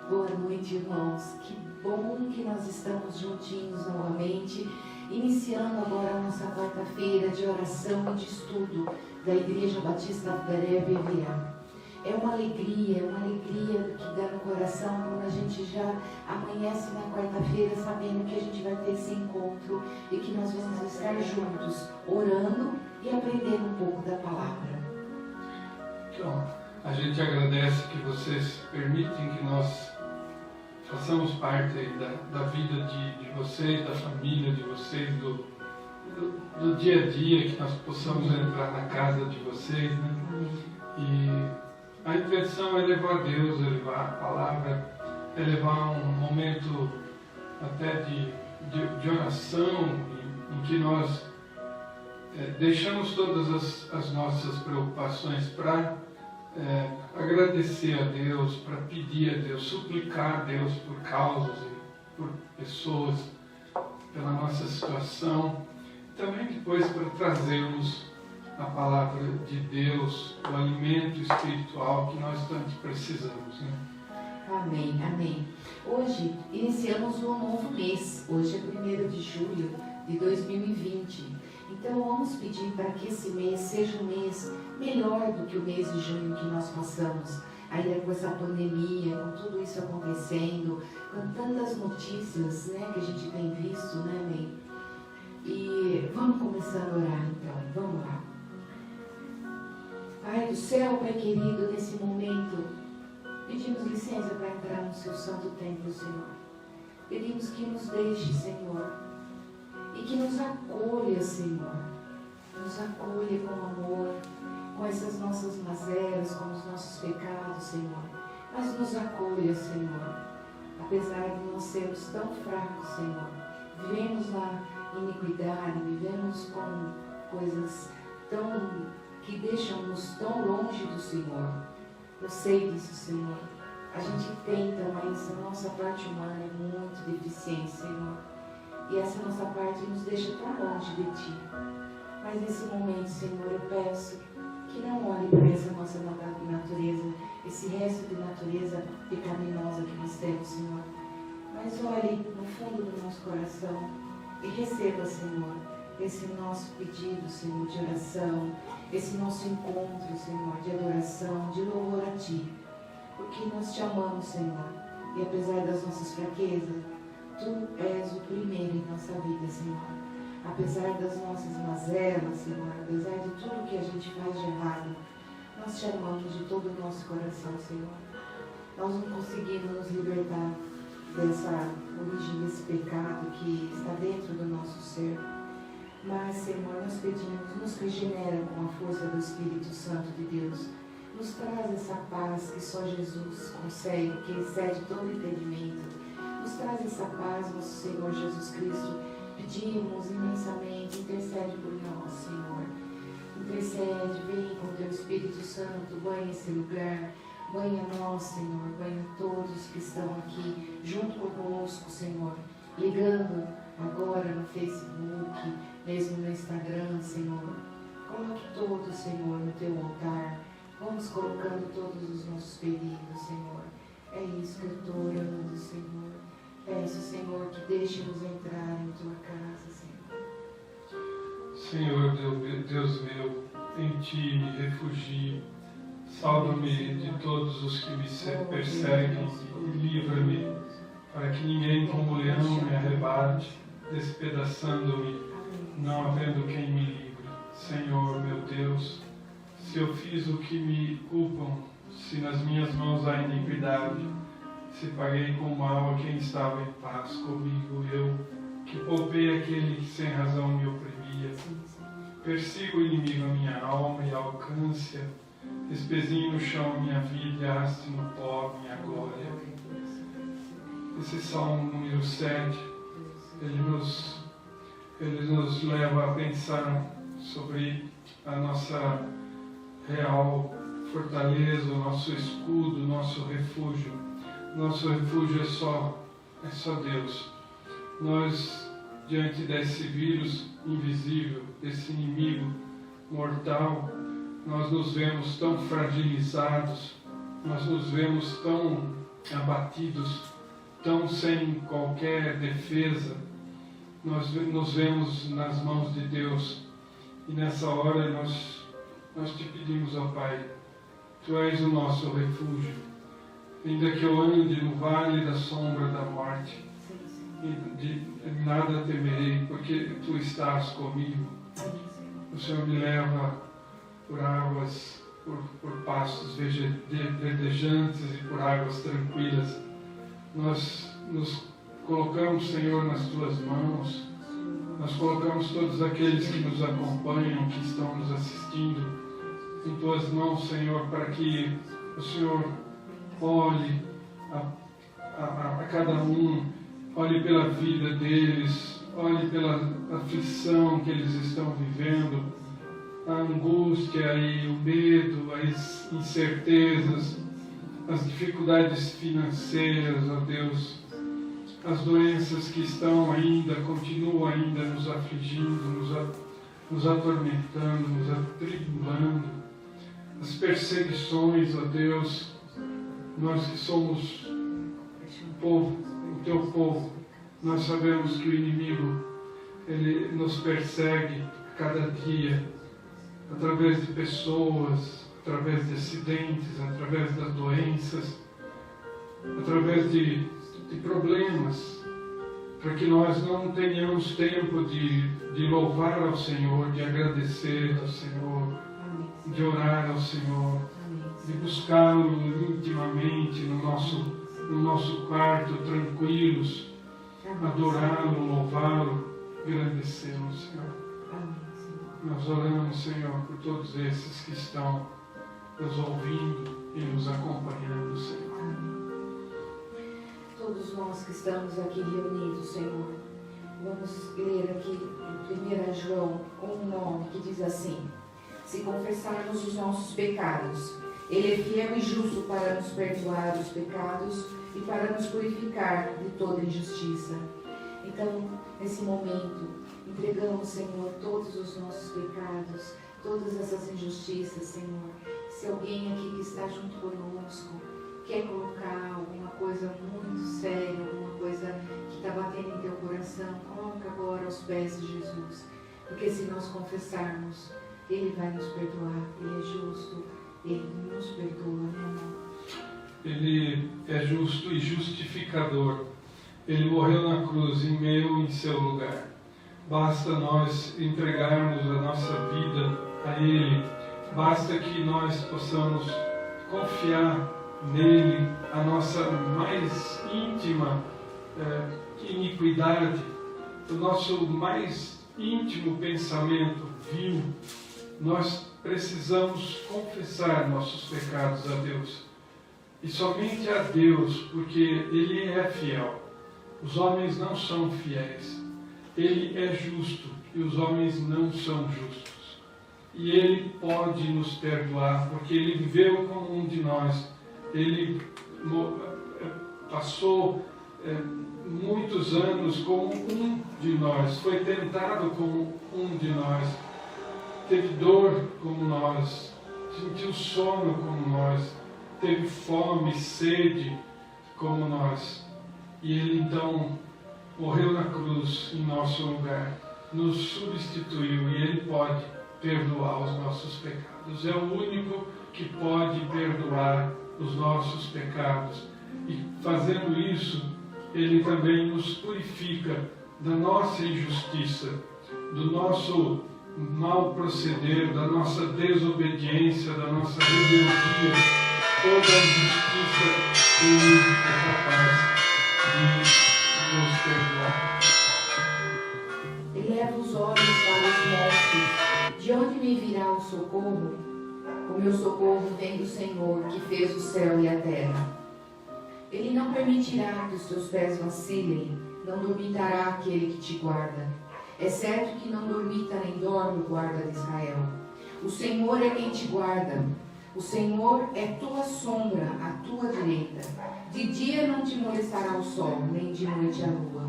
Boa noite, irmãos. Que bom que nós estamos juntinhos novamente, iniciando agora a nossa quarta-feira de oração e de estudo da Igreja Batista Breve Viá. É uma alegria que dá no coração quando a gente já amanhece na quarta-feira sabendo que a gente vai ter esse encontro e que nós vamos estar juntos, orando e aprendendo um pouco da palavra. Então, a gente agradece que vocês permitem que nós façamos parte aí da vida de vocês, da família de vocês, do dia a dia, que nós possamos entrar na casa de vocês, né? E a intenção é levar Deus, é levar a palavra, é levar um momento até de oração, em que nós deixamos todas as nossas preocupações para agradecer a Deus, para pedir a Deus, suplicar a Deus por causas e por pessoas, pela nossa situação, e também depois para trazermos a palavra de Deus, o alimento espiritual que nós tanto precisamos, né? Amém, amém. Hoje iniciamos um novo mês, hoje é 1º de julho de 2020. Então vamos pedir para que esse mês seja um mês melhor do que o mês de junho que nós passamos, ainda com essa pandemia, com tudo isso acontecendo, com tantas notícias, né, que a gente tem visto, né, Amém? E vamos começar a orar então, vamos lá. Pai do céu, Pai querido, nesse momento, pedimos licença para entrar no seu santo templo, Senhor. Pedimos que nos deixe, Senhor, e que nos acolha, Senhor. Nos acolha com amor, com essas nossas mazelas, com os nossos pecados, Senhor. Mas nos acolha, Senhor. Apesar de nós sermos tão fracos, Senhor. Vivemos na iniquidade, vivemos com coisas que deixam-nos tão longe do Senhor. Eu sei disso, Senhor. A gente tenta, mas a nossa parte humana é muito deficiente, Senhor. E essa nossa parte nos deixa tão longe de Ti. Mas nesse momento, Senhor, eu peço que não olhe para essa nossa natureza, esse resto de natureza pecaminosa que nós temos, Senhor. Mas olhe no fundo do nosso coração e receba, Senhor, esse nosso pedido, Senhor, de oração, esse nosso encontro, Senhor, de adoração, de louvor a Ti. Porque nós Te amamos, Senhor. E apesar das nossas fraquezas, Tu és o primeiro em nossa vida, Senhor. Apesar das nossas mazelas, Senhor, apesar de tudo que a gente faz de errado, nós Te amamos de todo o nosso coração, Senhor. Nós não conseguimos nos libertar dessa origem desse pecado que está dentro do nosso ser. Mas, Senhor, nós pedimos, nos regenera com a força do Espírito Santo de Deus. Nos traz essa paz que só Jesus consegue, que excede todo entendimento. Nos traz essa paz, nosso Senhor Jesus Cristo. Pedimos imensamente, intercede por nós, Senhor. Intercede, vem com o Teu Espírito Santo, banha esse lugar. Banha nós, Senhor, banha todos que estão aqui junto conosco, Senhor. Ligando agora no Facebook, mesmo no Instagram, Senhor. Coloque todos, Senhor, no Teu altar. Vamos colocando todos os nossos pedidos, Senhor. É isso que eu estou orando, Senhor. Peço, Senhor, que deixe-nos entrar em Tua casa, Senhor. Senhor, Deus meu, em Ti me refugio. Salva-me de todos os que me perseguem e livra-me, para que ninguém como leão me arrebate, despedaçando-me, não havendo quem me livre. Senhor, meu Deus, se eu fiz o que me culpam, se nas minhas mãos há iniquidade, se paguei com mal a quem estava em paz comigo, eu, que poupei aquele que sem razão me oprimia, persigo o inimigo a minha alma e alcance-a, despezinho no chão a minha vida e arraste no pó a minha glória. Esse Salmo número 7, ele nos leva a pensar sobre a nossa real fortaleza, o nosso escudo, o nosso refúgio. Nosso refúgio é só Deus. Nós, diante desse vírus invisível, desse inimigo mortal, nós nos vemos tão fragilizados, nós nos vemos tão abatidos, tão sem qualquer defesa, nós nos vemos nas mãos de Deus. E nessa hora nós te pedimos, ó Pai, Tu és o nosso refúgio. Ainda que eu ande no vale da sombra da morte, de nada temerei, porque Tu estás comigo. O Senhor me leva por águas, por pastos verdejantes e por águas tranquilas. Nós nos colocamos, Senhor, nas Tuas mãos. Nós colocamos todos aqueles que nos acompanham, que estão nos assistindo, em Tuas mãos, Senhor, para que o Senhor olhe a cada um, olhe pela vida deles, olhe pela aflição que eles estão vivendo, a angústia e o medo, as incertezas, as dificuldades financeiras, ó Deus, as doenças que estão ainda, continuam ainda nos afligindo, nos atormentando, nos atribulando, as perseguições, ó Deus, nós que somos o Teu povo, nós sabemos que o inimigo, ele nos persegue cada dia, através de pessoas, através de acidentes, através das doenças, através de problemas, para que nós não tenhamos tempo de louvar ao Senhor, de agradecer ao Senhor, de orar ao Senhor, de buscá-lo intimamente no nosso quarto, tranquilos, adorá-lo, louvá-lo, agradecê-lo, Senhor. Nós oramos, Senhor, por todos esses que estão nos ouvindo e nos acompanhando, Senhor. Todos nós que estamos aqui reunidos, Senhor, vamos ler aqui em 1 João 1,9, que diz assim: se confessarmos os nossos pecados, Ele é fiel e justo para nos perdoar os pecados e para nos purificar de toda injustiça. Então, nesse momento, entregamos, Senhor, todos os nossos pecados, todas essas injustiças, Senhor. Se alguém aqui que está junto conosco quer colocar alguma coisa muito séria, alguma coisa que está batendo em teu coração, coloca agora aos pés de Jesus. Porque se nós confessarmos, Ele vai nos perdoar, Ele é justo, Ele nos perdoa, né, amor? Ele é justo e justificador. Ele morreu na cruz em meu e em seu lugar. Basta nós entregarmos a nossa vida a Ele. Basta que nós possamos confiar nele a nossa mais íntima iniquidade, o nosso mais íntimo pensamento vil. Nós precisamos confessar nossos pecados a Deus. E somente a Deus, porque Ele é fiel. Os homens não são fiéis. Ele é justo e os homens não são justos. E Ele pode nos perdoar, porque Ele viveu como um de nós. Ele passou muitos anos como um de nós. Foi tentado como um de nós. Teve dor como nós. Sentiu sono como nós. Teve fome, sede como nós. E Ele então morreu na cruz em nosso lugar, nos substituiu, e Ele pode perdoar os nossos pecados. É o único que pode perdoar os nossos pecados. E fazendo isso, Ele também nos purifica da nossa injustiça, do nosso mau proceder, da nossa desobediência, da nossa rebeldia, toda a injustiça Ele é capaz de nos perdoar. Eleva os olhos para os montes. De onde me virá o socorro? O meu socorro vem do Senhor, que fez o céu e a terra. Ele não permitirá que os teus pés vacilem, não dormitará aquele que te guarda. É certo que não dormita nem dorme o guarda de Israel. O Senhor é quem te guarda. O Senhor é tua sombra, à tua direita. De dia não te molestará o sol, nem de noite a lua.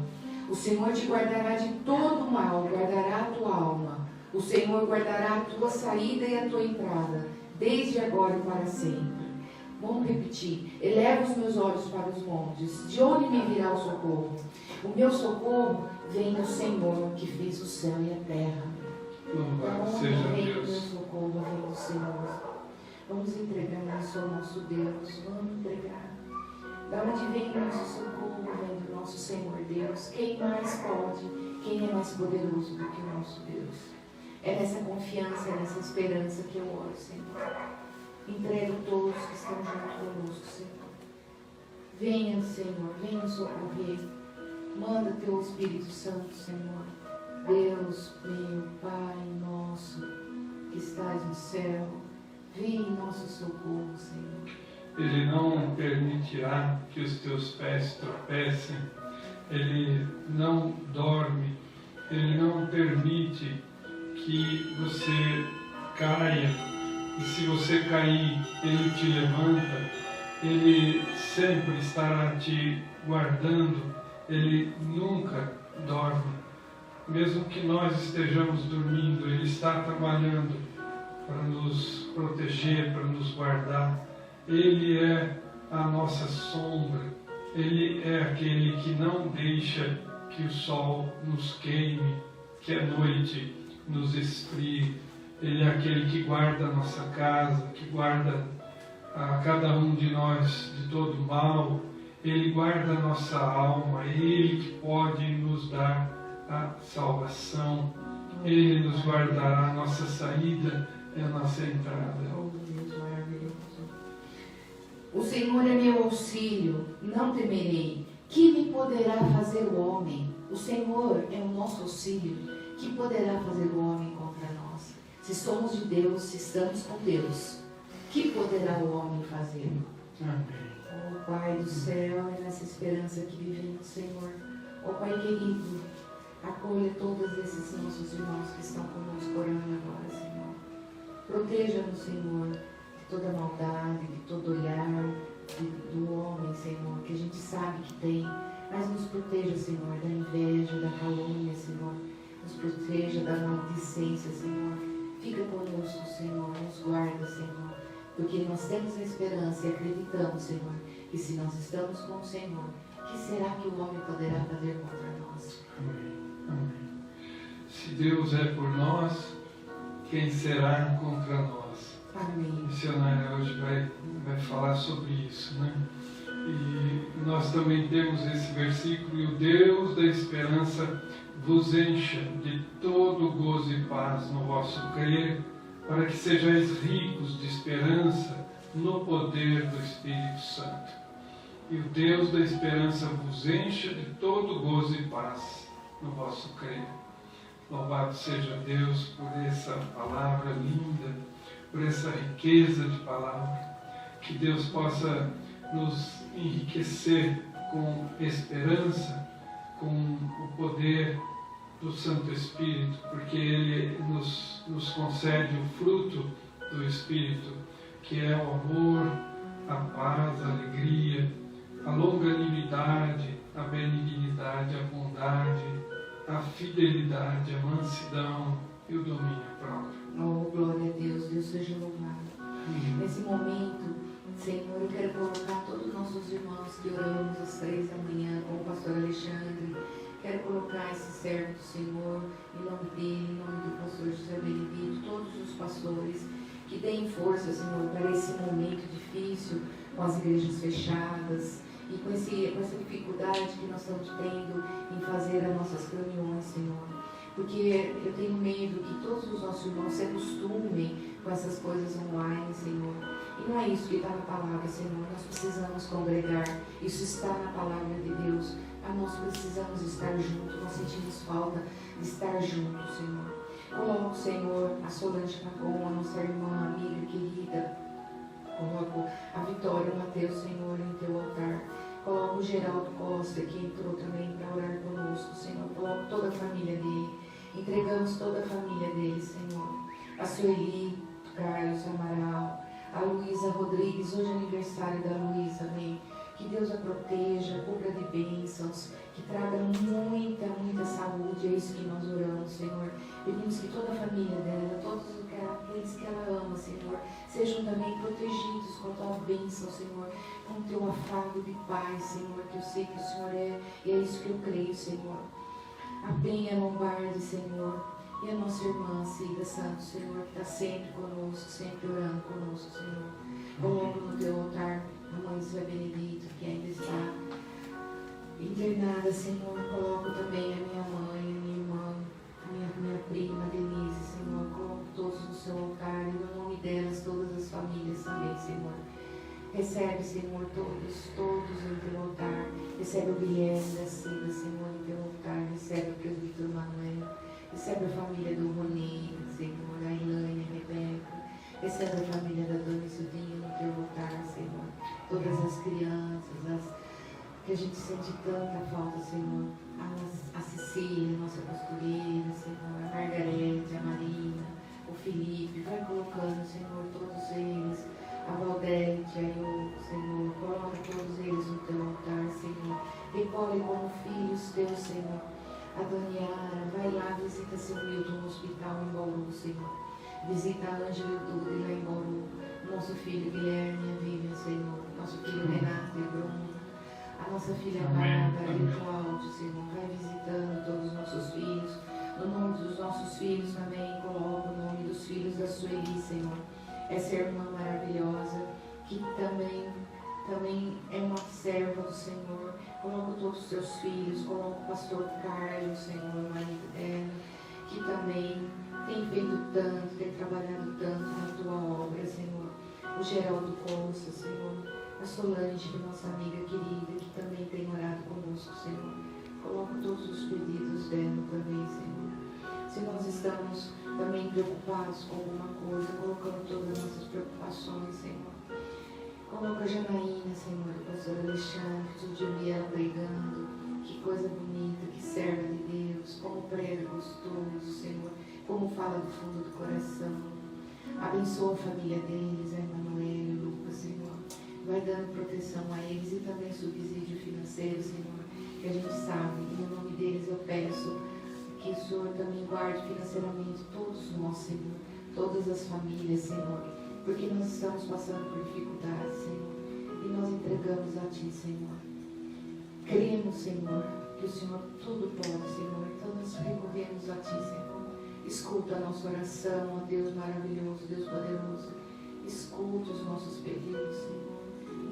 O Senhor te guardará de todo mal, guardará a tua alma. O Senhor guardará a tua saída e a tua entrada, desde agora e para sempre. Vamos repetir. Eleva os meus olhos para os montes. De onde me virá o socorro? O meu socorro vem do Senhor, que fez o céu e a terra. Louvado Da seja onde vem o meu Deus. socorro? Vem do Senhor. Vamos entregar isso ao nosso Deus. Vamos entregar. Da onde vem o nosso socorro? Vem do nosso Senhor Deus. Quem mais pode? Quem é mais poderoso do que o nosso Deus? É nessa confiança, é nessa esperança que eu oro, Senhor. Entrego todos que estão junto conosco, Senhor. Venha, Senhor, venha nos socorrer. Manda Teu Espírito Santo, Senhor. Deus, meu Pai nosso, que estás no céu, vem em nosso socorro, Senhor. Ele não permitirá que os teus pés tropecem. Ele não dorme. Ele não permite que você caia. E se você cair, Ele te levanta. Ele sempre estará te guardando. Ele nunca dorme. Mesmo que nós estejamos dormindo, Ele está trabalhando para nos proteger, para nos guardar. Ele é a nossa sombra. Ele é aquele que não deixa que o sol nos queime, que a noite nos esfrie. Ele é aquele que guarda a nossa casa, que guarda a cada um de nós de todo mal. Ele guarda a nossa alma. Ele que pode nos dar a salvação. Ele nos guardará a nossa saída e a nossa entrada. O Senhor é meu auxílio, não temerei. Que me poderá fazer o homem? O Senhor é o nosso auxílio. Que poderá fazer o homem contra nós? Se somos de Deus, se estamos com Deus, que poderá o homem fazer? Amém. Oh Pai do céu, é nessa esperança que vivemos, Senhor. Oh Pai querido, acolha todos esses nossos irmãos que estão conosco orando agora, Senhor. Proteja-nos, Senhor, de toda maldade, de todo olhar do homem, Senhor, que a gente sabe que tem, mas nos proteja, Senhor, da inveja, da calúnia, Senhor. Nos proteja da maledicência, Senhor. Fica conosco, Senhor, nos guarda, Senhor, porque nós temos a esperança e acreditamos, Senhor, que se nós estamos com o Senhor, que será que o homem poderá fazer contra nós? Amém. Amém. Se Deus é por nós, quem será contra nós? Amém. A missionária hoje vai falar sobre isso, né? E nós também temos esse versículo: e o Deus da esperança vos encha de todo gozo e paz no vosso crer, para que sejais ricos de esperança no poder do Espírito Santo. E o Deus da esperança vos encha de todo gozo e paz no vosso crer. Louvado seja Deus por essa palavra linda, por essa riqueza de palavra. Que Deus possa nos enriquecer com esperança, com o poder do Santo Espírito, porque Ele nos concede o fruto do Espírito, que é o amor, a paz, a alegria, a longanimidade, a benignidade, a bondade, a fidelidade, a mansidão e o domínio próprio. Oh, glória a Deus, Deus seja louvado. Nesse momento, Senhor, eu quero colocar todos os nossos irmãos que oramos às 3 da manhã com o pastor Alexandre. Quero colocar esse servo do Senhor, em nome dele, em nome do pastor José Benedito, todos os pastores que deem força, Senhor, para esse momento difícil, com as igrejas fechadas e com essa dificuldade que nós estamos tendo em fazer as nossas reuniões, Senhor. Porque eu tenho medo que todos os nossos irmãos se acostumem com essas coisas online, Senhor. E não é isso que está na palavra, Senhor. Nós precisamos congregar. Isso está na palavra de Deus. Mas nós precisamos estar juntos. Nós sentimos falta de estar juntos, Senhor. Coloco, Senhor, a Solange Pacon, a nossa irmã, amiga, querida. Coloco a Vitória, o Mateus, Senhor, em teu altar. Coloco o Geraldo Costa, que entrou também para orar conosco, Senhor. Coloco toda a família dele. Entregamos toda a família dele, Senhor. A Sueli, Carlos Amaral, a Luísa Rodrigues, hoje é aniversário da Luísa, amém. Que Deus a proteja, cubra de bênçãos, que traga muita saúde, é isso que nós oramos, Senhor. Pedimos que toda a família dela, todos aqueles que ela ama, Senhor, sejam também protegidos com a tua bênção, Senhor, com o teu afago de paz, Senhor, que eu sei que o Senhor é, e é isso que eu creio, Senhor. A Penha Lombardi, Senhor, e a nossa irmã Cida Santos, Senhor, que está sempre conosco, sempre orando conosco, Senhor. Coloco no teu altar a mãe Zé Benedito, que ainda está internada, Senhor. Coloco também a minha mãe, a minha irmã, a minha prima Denise, Senhor. Coloco todos no seu altar e no nome delas, todas as famílias também, Senhor. Recebe, Senhor, todos em teu altar. Recebe o Guilherme da Cida, Senhor, em teu altar. Recebe o presbítero Manuel. Recebe a família do Rony, Senhor, a Ilane, a Rebeca. Recebe a família da Dona Isudinha no teu altar, Senhor. Todas as crianças, que a gente sente tanta falta, Senhor. A Cecília, nossa costureira, Senhor. A Margarete, a Marina, o Felipe. Vai colocando, Senhor, todos eles. A Valdete, a Io, Senhor. Coloca todos eles no teu altar, Senhor. Recolhe como filhos teus, Senhor. A Daniara, vai lá, visita seu Milton no hospital em Bauru, Senhor. Visita a Ângela Duda lá em Bauru. Nosso filho Guilherme e a Vivian, Senhor. Nosso filho Renato e Bruno. A nossa filha Bárbara e o Cláudio, Senhor. Vai visitando todos os nossos filhos. No nome dos nossos filhos também coloco o nome dos filhos da Sueli, Senhor. Essa irmã maravilhosa que também é uma serva do Senhor. Coloco todos os seus filhos, coloco o pastor Carlos, Senhor, marido dela, que também tem feito tanto, tem trabalhado tanto na tua obra, Senhor. O Geraldo Costa, Senhor. A Solange, que é nossa amiga querida, que também tem orado conosco, Senhor. Coloco todos os pedidos dela também, Senhor. Se nós estamos também preocupados com alguma coisa, colocando todas as nossas preocupações, Senhor. Coloca a Janaína, Senhor, o pastor Alexandre, que todo dia vi ela pregando. Que coisa bonita, que serva de Deus, como prega gostoso, Senhor, como fala do fundo do coração. Abençoa a família deles, a Emanuel e o Lucas, Senhor. Vai dando proteção a eles e também subsídio financeiro, Senhor, que a gente sabe. E no nome deles eu peço que o Senhor também guarde financeiramente todos nós, Senhor, todas as famílias, Senhor, porque nós estamos passando por dificuldades, Senhor, e nós entregamos a Ti, Senhor. Cremos, Senhor, que o Senhor tudo pode, Senhor, então nós recorremos a Ti, Senhor. Escuta a nossa oração, ó Deus maravilhoso, Deus poderoso. Escuta os nossos pedidos, Senhor.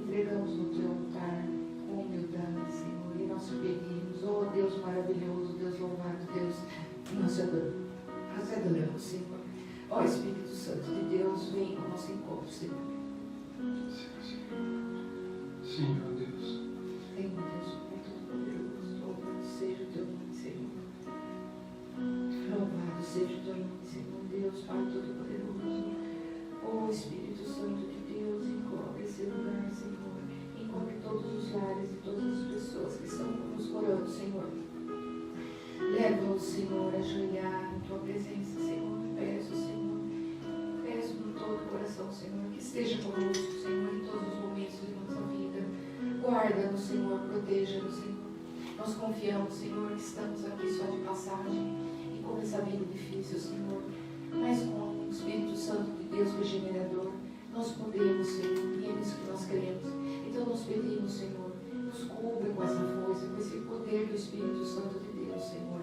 Entregamos no Teu altar com humildade, Senhor, e nós pedimos, ó Deus maravilhoso, Deus louvado, Deus, nós adoramos, Senhor. Ó Espírito Santo de Deus, vem com o nosso encontro, Senhor. Sim, ó Deus. Senhor Deus, Todo-Poderoso, louvado seja o Teu nome, Senhor. Louvado seja o Teu nome, Senhor Deus, Pai Todo-Poderoso. Ó Espírito Santo de Deus, encobre esse lugar, Senhor. Encobre todos os lares e todas as pessoas que estão nos orando, Senhor. Leva-os, Senhor, a ajoelhar em Tua presença, Senhor. Peço, Senhor. Peço com todo o coração, Senhor, que esteja conosco, Senhor, em todos os momentos de nossa vida. Guarda-nos, Senhor, proteja-nos, Senhor. Nós confiamos, Senhor, que estamos aqui só de passagem e com essa vida difícil, Senhor, mas com o Espírito Santo de Deus regenerador, nós podemos, Senhor, e é nisso que nós queremos. Então nós pedimos, Senhor, nos cubra com essa força, com esse poder do Espírito Santo de Deus, Senhor.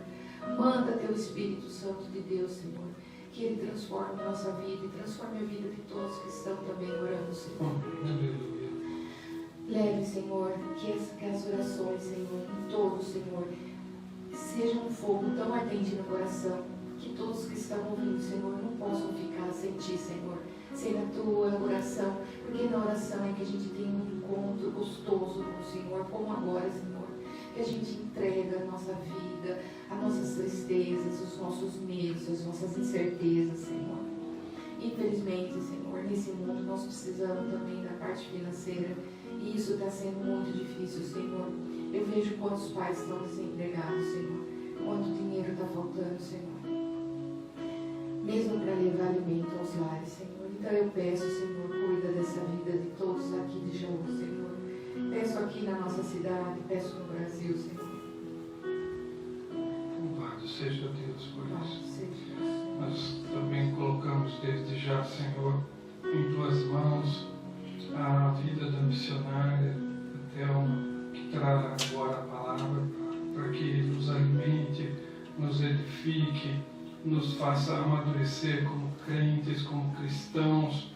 Manda Teu Espírito Santo de Deus, Senhor, que Ele transforme a nossa vida e transforme a vida de todos que estão também orando, Senhor. Aleluia. Leve, Senhor, que as orações, Senhor, em todos, Senhor, sejam um fogo tão ardente no coração, que todos que estão ouvindo, Senhor, não possam ficar sem Ti, Senhor, sem a Tua oração, porque na oração é que a gente tem um encontro gostoso com o Senhor, como agora, Senhor, que a gente entrega a nossa vida, as nossas tristezas, os nossos medos, as nossas incertezas, Senhor. Infelizmente, Senhor, nesse mundo nós precisamos também da parte financeira, e isso está sendo muito difícil, Senhor. Eu vejo quantos pais estão desempregados, Senhor, quanto dinheiro está faltando, Senhor, mesmo para levar alimento aos lares, Senhor. Então eu peço, Senhor, cuida dessa vida de todos aqui de Jaú, Senhor. Peço aqui na nossa cidade, peço no Brasil, Senhor. Louvado seja Deus por Louvado isso. seja Deus. Nós também colocamos colocamos desde já, Senhor, em tuas mãos a vida da missionária, da Thelma, que trará agora a palavra para que nos alimente, nos edifique, nos faça amadurecer como crentes, como cristãos,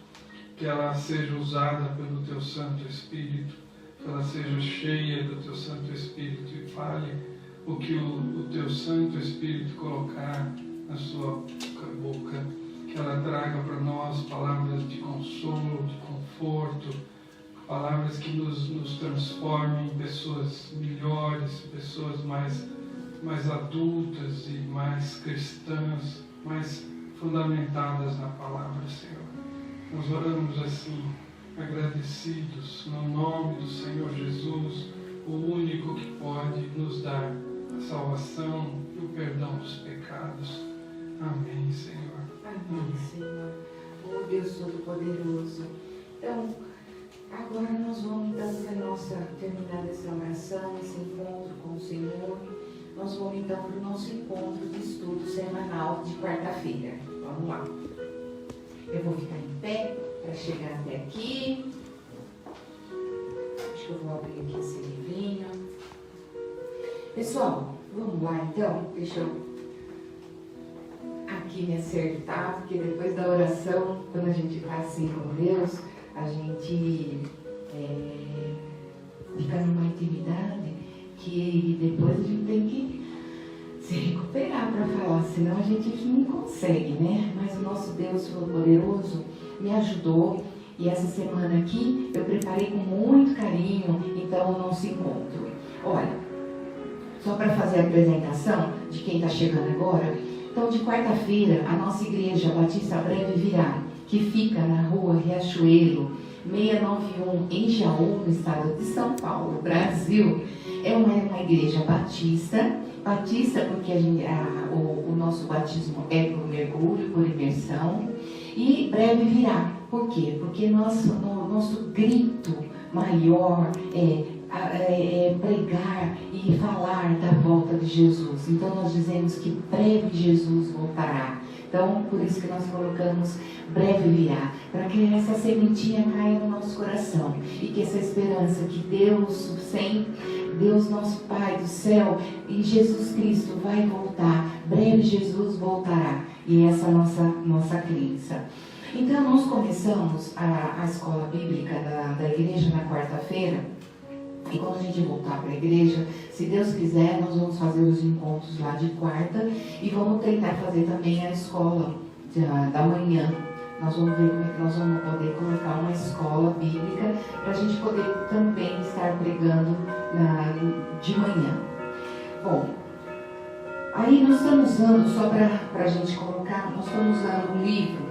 que ela seja usada pelo Teu Santo Espírito, que ela seja cheia do Teu Santo Espírito e fale o que o Teu Santo Espírito colocar na sua boca, que ela traga para nós palavras de consolo, de conforto, palavras que nos transformem em pessoas melhores, pessoas mais adultas e mais cristãs, mais fundamentadas na palavra, Senhor. Nós oramos assim, agradecidos, no nome do Senhor Jesus, o único que pode nos dar a salvação e o perdão dos pecados. Amém, Senhor. Amém, Senhor. Oh Deus Todo-Poderoso. Então, agora nós vamos, terminando essa oração, esse encontro com o Senhor, nós vamos então para o nosso encontro de estudo semanal de quarta-feira. Vamos lá. Eu vou ficar em pé para chegar até aqui. Acho que eu vou abrir aqui esse livrinho. Pessoal, vamos lá então. Deixa eu aqui me acertar, porque depois da oração, quando a gente está assim com Deus, a gente fica numa intimidade que depois a gente tem que se recuperar para falar, senão a gente não consegue, né? Mas o nosso Deus Todo-Poderoso me ajudou e essa semana aqui eu preparei com muito carinho, então o nosso encontro. Olha, só para fazer a apresentação de quem está chegando agora, então de quarta-feira a nossa igreja Batista Breve Virá, que fica na rua Riachuelo 691 em Jaú, no estado de São Paulo, Brasil, é uma igreja batista porque o nosso batismo é por mergulho, por imersão, e breve virá. Por quê? Porque nosso grito maior é pregar e falar da volta de Jesus. Então nós dizemos que breve Jesus voltará. Então, por isso que nós colocamos breve virá, para que essa sementinha caia no nosso coração e que essa esperança que Deus nosso Pai do céu e Jesus Cristo vai voltar, breve Jesus voltará, e essa é a nossa crença. Então nós começamos a escola bíblica da igreja na quarta-feira, e quando a gente voltar para a igreja, se Deus quiser, nós vamos fazer os encontros lá de quarta e vamos tentar fazer também a escola da manhã. Nós vamos ver como é que nós vamos poder colocar uma escola bíblica para a gente poder também estar pregando de manhã. Bom, aí nós estamos usando, só para a gente colocar, nós estamos usando um livro,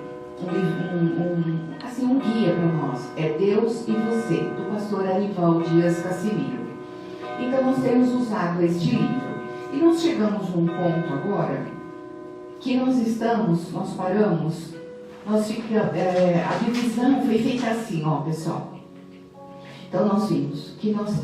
um guia para nós. É Deus e Você, do pastor Arival Dias Cassimiro. Então nós temos usado este livro. E nós chegamos num ponto agora que nós paramos, a divisão foi feita assim, ó, pessoal. Então nós vimos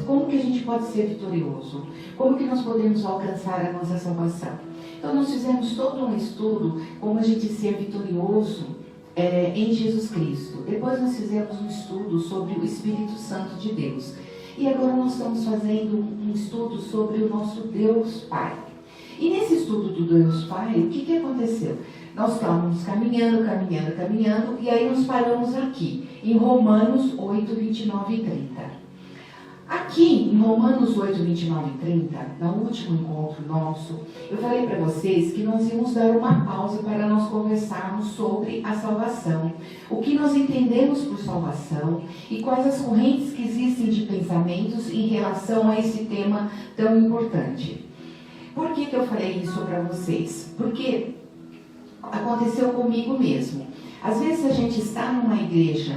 como que a gente pode ser vitorioso, como que nós podemos alcançar a nossa salvação. Então nós fizemos todo um estudo como a gente ser vitorioso em Jesus Cristo. Depois nós fizemos um estudo sobre o Espírito Santo de Deus. E agora nós estamos fazendo um estudo sobre o nosso Deus Pai. E nesse estudo do Deus Pai, o que aconteceu? Nós estávamos caminhando, e aí nós paramos aqui, em Romanos 8, 29 e 30. Aqui, em Romanos 8, 29 e 30, no último encontro nosso, eu falei para vocês que nós íamos dar uma pausa para nós conversarmos sobre a salvação, o que nós entendemos por salvação e quais as correntes que existem de pensamentos em relação a esse tema tão importante. Por que eu falei isso para vocês? Porque aconteceu comigo mesmo. Às vezes a gente está numa igreja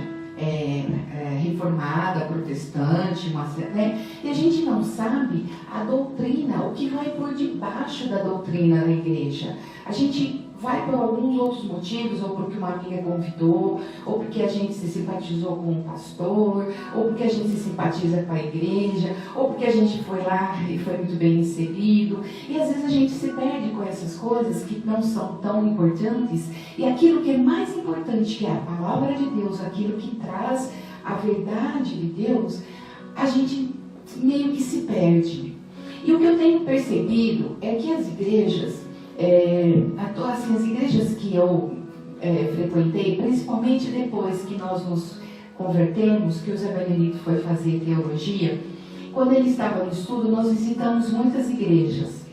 reformada, protestante, né? E a gente não sabe a doutrina, o que vai por debaixo da doutrina da igreja. A gente vai por alguns outros motivos, ou porque uma amiga convidou, ou porque a gente se simpatizou com um pastor, ou porque a gente se simpatiza com a igreja, ou porque a gente foi lá e foi muito bem recebido. E às vezes a gente se perde com essas coisas que não são tão importantes, e aquilo que é mais importante, que é a palavra de Deus, aquilo que traz a verdade de Deus, a gente meio que se perde. E o que eu tenho percebido é que as igrejas, as igrejas que eu frequentei, principalmente depois que nós nos convertemos, que o Zé Benedito foi fazer teologia, quando ele estava no estudo, nós visitamos muitas igrejas.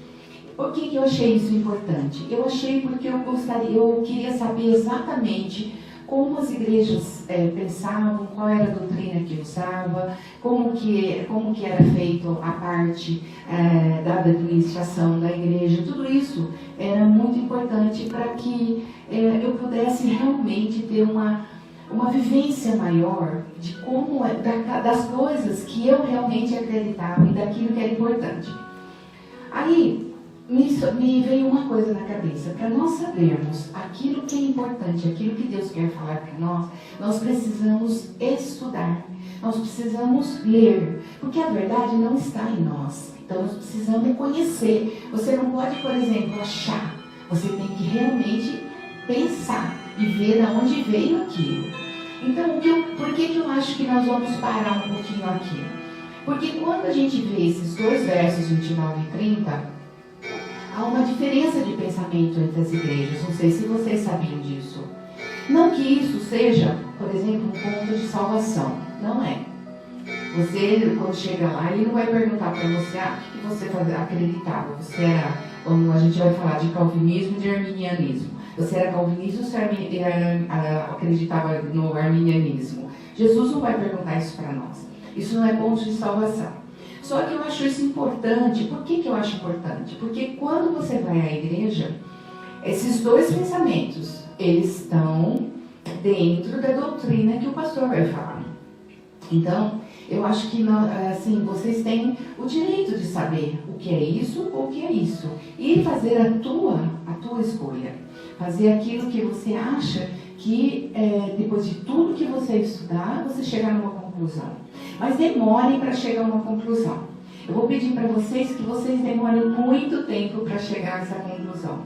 Por que eu achei isso importante? Eu achei porque eu queria saber exatamente como as igrejas pensavam, qual era a doutrina que usava, como que era feito a parte da administração da igreja. Tudo isso era muito importante para que eu pudesse realmente ter uma vivência maior de como das coisas que eu realmente acreditava e daquilo que era importante. Aí me veio uma coisa na cabeça: para nós sabermos aquilo que é importante, aquilo que Deus quer falar para nós precisamos estudar, nós precisamos ler, porque a verdade não está em nós. Então nós precisamos conhecer. Você não pode, por exemplo, achar. Você tem que realmente pensar e ver de onde veio aquilo. Então, por que eu acho que nós vamos parar um pouquinho aqui? Porque quando a gente vê esses dois versos, 29 e 30, há uma diferença de pensamento entre as igrejas. Não sei se vocês sabiam disso. Não que isso seja, por exemplo, um ponto de salvação. Não é. Você, quando chega lá, ele não vai perguntar para você o que você acreditava. Você era, como a gente vai falar, de calvinismo e de arminianismo. Você era calvinista ou você acreditava no arminianismo? Jesus não vai perguntar isso para nós. Isso não é ponto de salvação. Só que eu acho isso importante. Por que eu acho importante? Porque quando você vai à igreja, esses dois pensamentos, eles estão dentro da doutrina que o pastor vai falar. Então, eu acho que assim, vocês têm o direito de saber o que é isso ou o que é isso. E fazer a tua escolha. Fazer aquilo que você acha que, depois de tudo que você estudar, você chegar numa conclusão. Mas demorem para chegar a uma conclusão. Eu vou pedir para vocês que vocês demorem muito tempo para chegar a essa conclusão.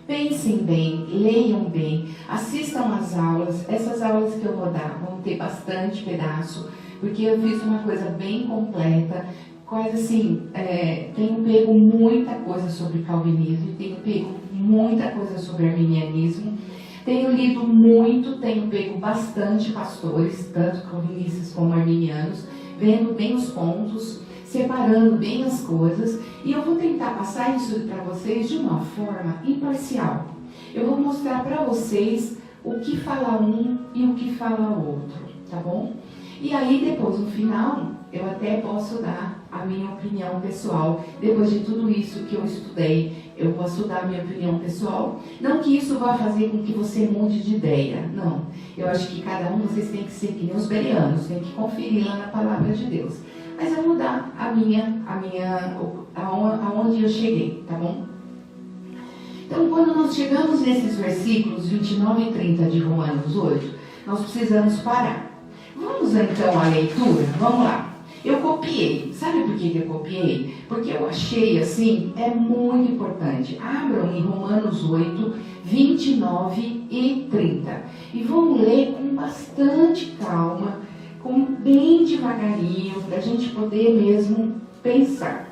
Pensem bem, leiam bem, assistam às aulas. Essas aulas que eu vou dar vão ter bastante pedaço, porque eu fiz uma coisa bem completa. Quase assim, tenho pego muita coisa sobre calvinismo, tenho pego muita coisa sobre arminianismo. Tenho lido muito, tenho pego bastante pastores, tanto calvinistas como arminianos, vendo bem os pontos, separando bem as coisas, e eu vou tentar passar isso para vocês de uma forma imparcial. Eu vou mostrar para vocês o que fala um e o que fala o outro, tá bom? E aí depois, no final, eu até posso dar a minha opinião pessoal. Depois de tudo isso que eu estudei, eu posso dar a minha opinião pessoal. Não que isso vá fazer com que você mude de ideia, não. Eu acho que cada um, vocês têm que ser que nem os bereanos, tem que conferir lá na palavra de Deus. Mas eu vou dar aonde eu cheguei, tá bom? Então, quando nós chegamos nesses versículos 29 e 30 de Romanos 8, nós precisamos parar. Vamos então à leitura? Vamos lá. Eu copiei. Sabe por que eu copiei? Porque eu achei assim, é muito importante. Abram em Romanos 8, 29 e 30. E vamos ler com bastante calma, bem devagarinho, para a gente poder mesmo pensar.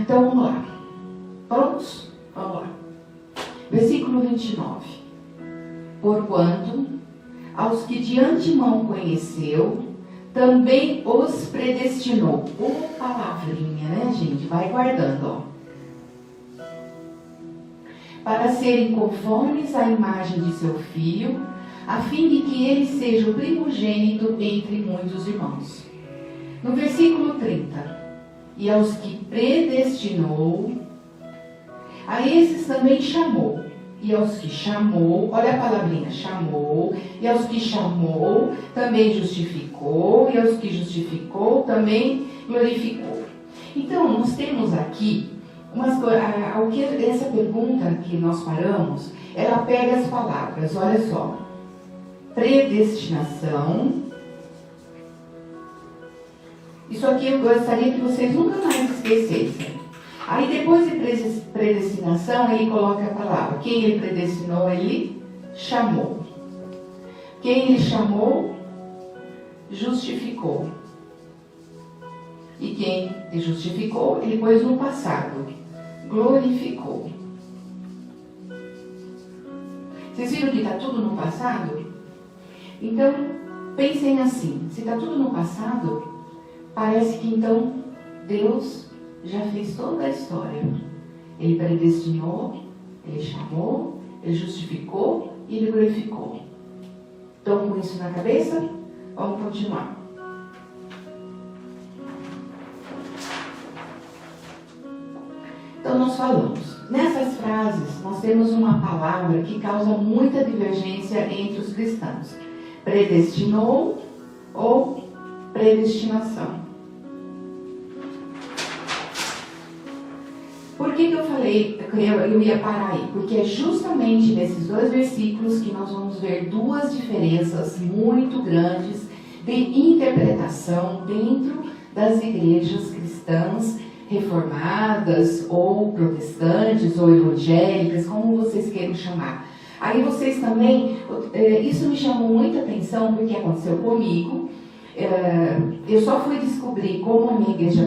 Então vamos lá. Prontos? Vamos lá. Versículo 29. Porquanto, aos que de antemão conheceu, também os predestinou. Palavrinha, né, gente? Vai guardando, ó. Para serem conformes à imagem de seu Filho, a fim de que ele seja o primogênito entre muitos irmãos. No versículo 30. E aos que predestinou, a esses também chamou. E aos que chamou, olha a palavrinha, chamou, e aos que chamou, também justificou, e aos que justificou, também glorificou. Então, nós temos aqui Essa pergunta que nós paramos, ela pega as palavras, olha só. Predestinação. Isso aqui eu gostaria que vocês nunca mais esquecessem. Aí depois de predestinação, ele coloca a palavra. Quem ele predestinou, ele chamou. Quem ele chamou, justificou. E quem ele justificou, ele pôs no passado. Glorificou. Vocês viram que está tudo no passado? Então, pensem assim. Se está tudo no passado, parece que então Deus já fez toda a história. Ele predestinou, ele chamou, ele justificou e ele glorificou. Estão com isso na cabeça? Vamos continuar. Então nós falamos. Nessas frases, nós temos uma palavra que causa muita divergência entre os cristãos. Predestinou ou predestinação. Por que eu falei que eu ia parar aí? Porque é justamente nesses dois versículos que nós vamos ver duas diferenças muito grandes de interpretação dentro das igrejas cristãs reformadas, ou protestantes, ou evangélicas, como vocês queiram chamar. Aí vocês também, isso me chamou muita atenção, porque aconteceu comigo. Eu só fui descobrir como a minha igreja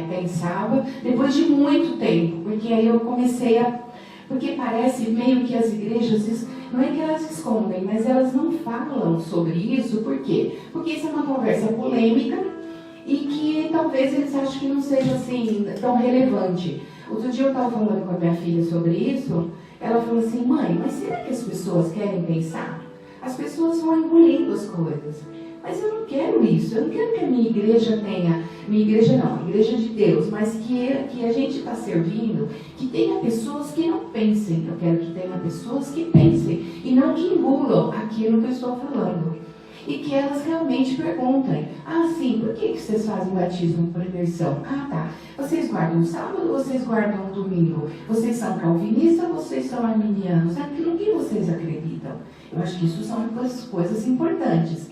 pensava depois de muito tempo, porque aí eu comecei porque parece meio que as igrejas, não é que elas escondem, mas elas não falam sobre isso. Por quê? Porque isso é uma conversa polêmica e que talvez eles achem que não seja assim tão relevante. Outro dia eu estava falando com a minha filha sobre isso, ela falou assim: mãe, mas será que as pessoas querem pensar? As pessoas vão engolindo as coisas. Mas eu não quero isso, eu não quero que a minha igreja tenha, a igreja de Deus, mas que a gente está servindo, que tenha pessoas que não pensem. Eu quero que tenha pessoas que pensem e não que engulam aquilo que eu estou falando. E que elas realmente perguntem: ah, sim, por que vocês fazem batismo por imersão? Ah, tá. Vocês guardam sábado ou vocês guardam domingo? Vocês são calvinistas ou vocês são arminianos? Aquilo que vocês acreditam. Eu acho que isso são coisas importantes.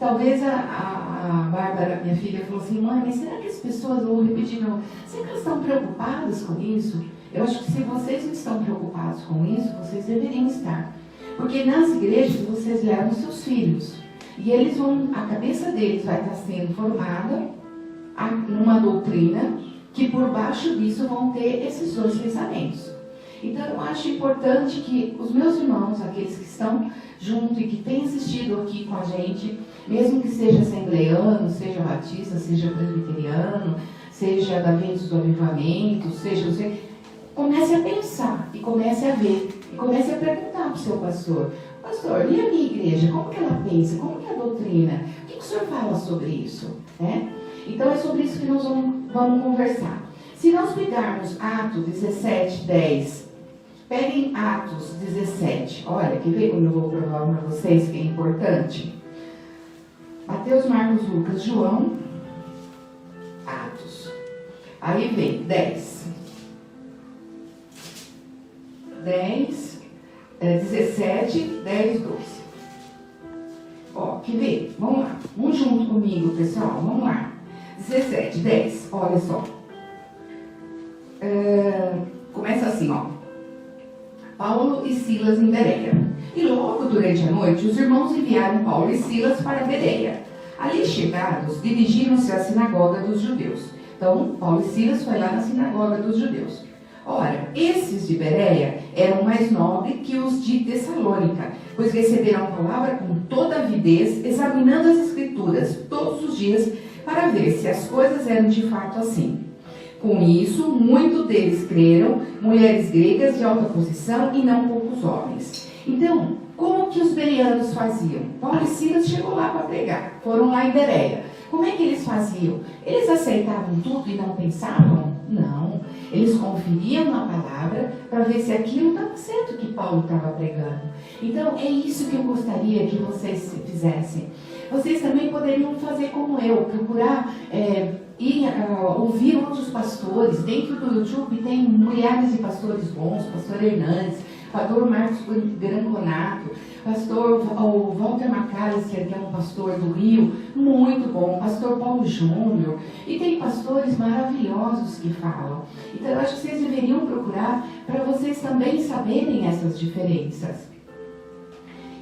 Talvez a Bárbara, minha filha, falou assim: mãe, mas será que as pessoas vão repetir? Será que elas estão preocupadas com isso? Eu acho que se vocês não estão preocupados com isso, vocês deveriam estar. Porque nas igrejas vocês levam seus filhos. E eles a cabeça deles vai estar sendo formada numa doutrina que por baixo disso vão ter esses dois pensamentos. Então eu acho importante que os meus irmãos, aqueles que estão junto e que têm assistido aqui com a gente, mesmo que seja assembleano, seja batista, seja presbiteriano, seja da Ventos do Avivamento, seja você, comece a pensar e comece a ver e comece a perguntar para o seu pastor: pastor, e a minha igreja, como que ela pensa? Como que é a doutrina? O que o senhor fala sobre isso? Então é sobre isso que nós vamos conversar. Se nós pegarmos Atos 17, 10, peguem Atos 17. Olha, quer ver como eu vou provar para vocês que é importante? Mateus, Marcos, Lucas, João, Atos. Aí vem 10. 17, 10, 12. Ó, quer ver? Vamos lá. Vamos junto comigo, pessoal. Vamos lá. 17, 10. Olha só. Começa assim, ó. Paulo e Silas em Bereia. E logo durante a noite, os irmãos enviaram Paulo e Silas para Bereia. Ali chegados, dirigiram-se à sinagoga dos judeus. Então, Paulo e Silas foi lá na sinagoga dos judeus. Ora, esses de Bereia eram mais nobres que os de Tessalônica, pois receberam a palavra com toda avidez, examinando as escrituras todos os dias, para ver se as coisas eram de fato assim. Com isso, muitos deles creram, mulheres gregas de alta posição e não poucos homens. Então, como que os bereanos faziam? Paulo e Silas chegou lá para pregar, foram lá em Bereia. Como é que eles faziam? Eles aceitavam tudo e não pensavam? Não. Eles conferiam na palavra para ver se aquilo estava certo que Paulo estava pregando. Então, é isso que eu gostaria que vocês fizessem. Vocês também poderiam fazer como eu, procurar ouvir outros pastores. Dentro do YouTube tem milhares de pastores bons, pastor Hernandes, pastor Marcos Granconato, pastor Walter McAllister, que é um pastor do Rio, muito bom, pastor Paulo Júnior, e tem pastores maravilhosos que falam. Então eu acho que vocês deveriam procurar para vocês também saberem essas diferenças.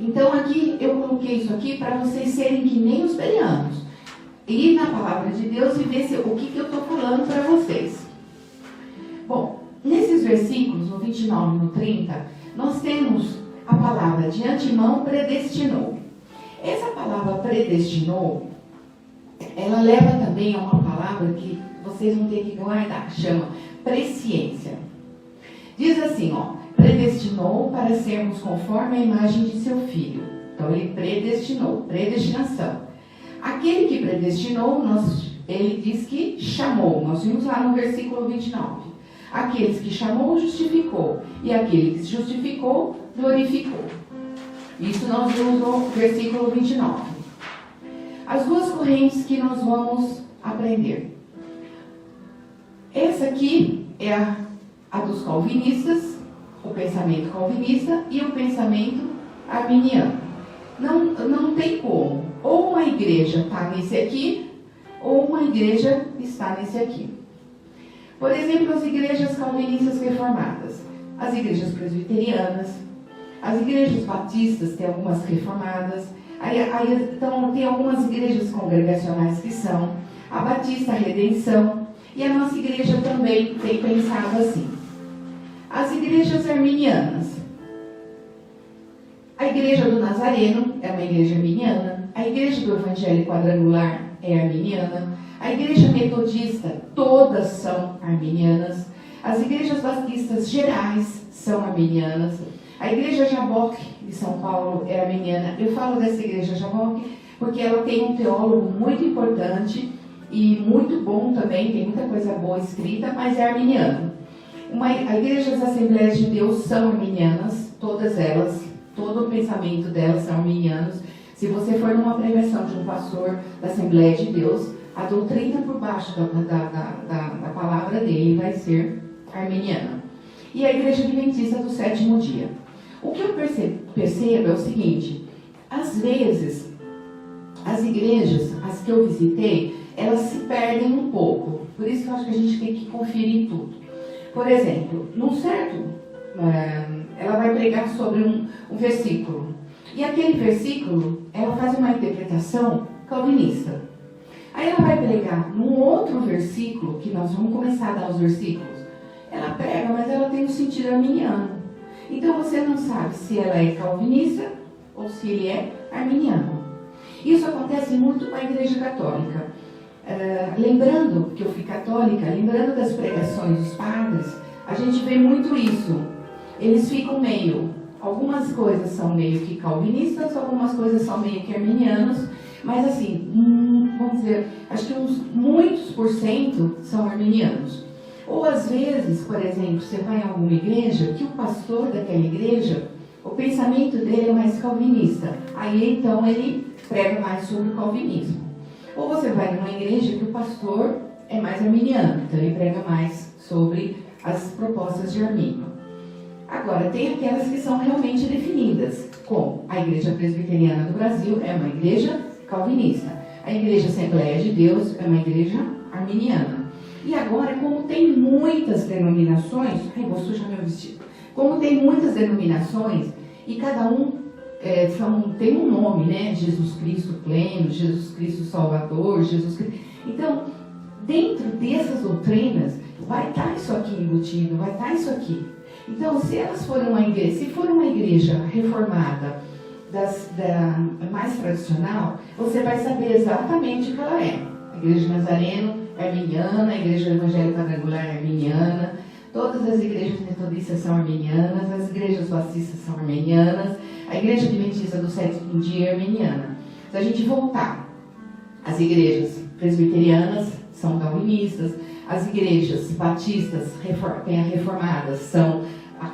Então aqui eu coloquei isso aqui para vocês serem que nem os bereanos, ir na palavra de Deus e ver o que eu estou falando para vocês. Bom, nesses versículos, no 29 e no 30, nós temos a palavra de antemão predestinou. Essa palavra predestinou, ela leva também a uma palavra que vocês vão ter que guardar, chama presciência. Diz assim, predestinou para sermos conforme a imagem de seu filho. Então ele predestinou, predestinação. Aquele que predestinou, ele diz que chamou. Nós vimos lá no versículo 29. Aqueles que chamou, justificou. E aquele que justificou, glorificou. Isso nós vimos no versículo 29. As duas correntes que nós vamos aprender. Essa aqui é a dos calvinistas, o pensamento calvinista e o pensamento arminiano. Não tem como. Ou uma igreja está nesse aqui, ou uma igreja está nesse aqui. Por exemplo, as igrejas calvinistas reformadas, as igrejas presbiterianas, as igrejas batistas, tem algumas reformadas, então tem algumas igrejas congregacionais que são, a Batista, a Redenção, e a nossa igreja também tem pensado assim. As igrejas arminianas, a igreja do Nazareno é uma igreja arminiana, a igreja do Evangelho Quadrangular é arminiana, a igreja metodista, todas são arminianas, as igrejas batistas gerais são arminianas, a igreja Jaboque de São Paulo é arminiana. Eu falo dessa igreja Jaboque porque ela tem um teólogo muito importante e muito bom também, tem muita coisa boa escrita, mas é arminiano. A igreja das Assembleias de Deus são arminianas, todas elas, todo o pensamento delas são arminianos. Se você for numa pregação de um pastor da Assembleia de Deus, a doutrina por baixo da palavra dele vai ser arminiana. E a igreja adventista do sétimo dia. O que eu percebo é o seguinte, às vezes, as igrejas, as que eu visitei, elas se perdem um pouco. Por isso que eu acho que a gente tem que conferir tudo. Por exemplo, ela vai pregar sobre um versículo. E aquele versículo, ela faz uma interpretação calvinista. Aí ela vai pregar num outro versículo, que nós vamos começar a dar os versículos. Ela prega, mas ela tem um sentido arminiano. Então você não sabe se ela é calvinista ou se ele é arminiano. Isso acontece muito com a igreja católica. Lembrando que eu fui católica, lembrando das pregações dos padres, a gente vê muito isso. Eles ficam algumas coisas são meio que calvinistas, algumas coisas são meio que arminianos, mas assim, vamos dizer, acho que muitos por cento são arminianos. Ou às vezes, por exemplo, você vai em alguma igreja que o pastor daquela igreja, o pensamento dele é mais calvinista. Aí então ele prega mais sobre o calvinismo. Ou você vai numa igreja que o pastor é mais arminiano, então ele prega mais sobre as propostas de Armínio. Agora, tem aquelas que são realmente definidas, como a Igreja Presbiteriana do Brasil é uma igreja calvinista. A Igreja Assembleia de Deus é uma igreja arminiana. E agora, como tem muitas denominações, vou sujar meu vestido. Como tem muitas denominações, e cada tem um nome, né? Jesus Cristo Pleno, Jesus Cristo Salvador, Jesus Cristo. Então, dentro dessas doutrinas, vai estar isso aqui embutido, vai estar isso aqui. Então, se for uma igreja reformada, mais tradicional, você vai saber exatamente o que ela é. A Igreja Nazareno é arminiana, a Igreja do Evangelho Quadrangular é arminiana, todas as igrejas metodistas são arminianas, as igrejas batistas são arminianas, a Igreja Adventista do sétimo dia é arminiana. Se a gente voltar, as igrejas presbiterianas são calvinistas. As igrejas batistas reformadas são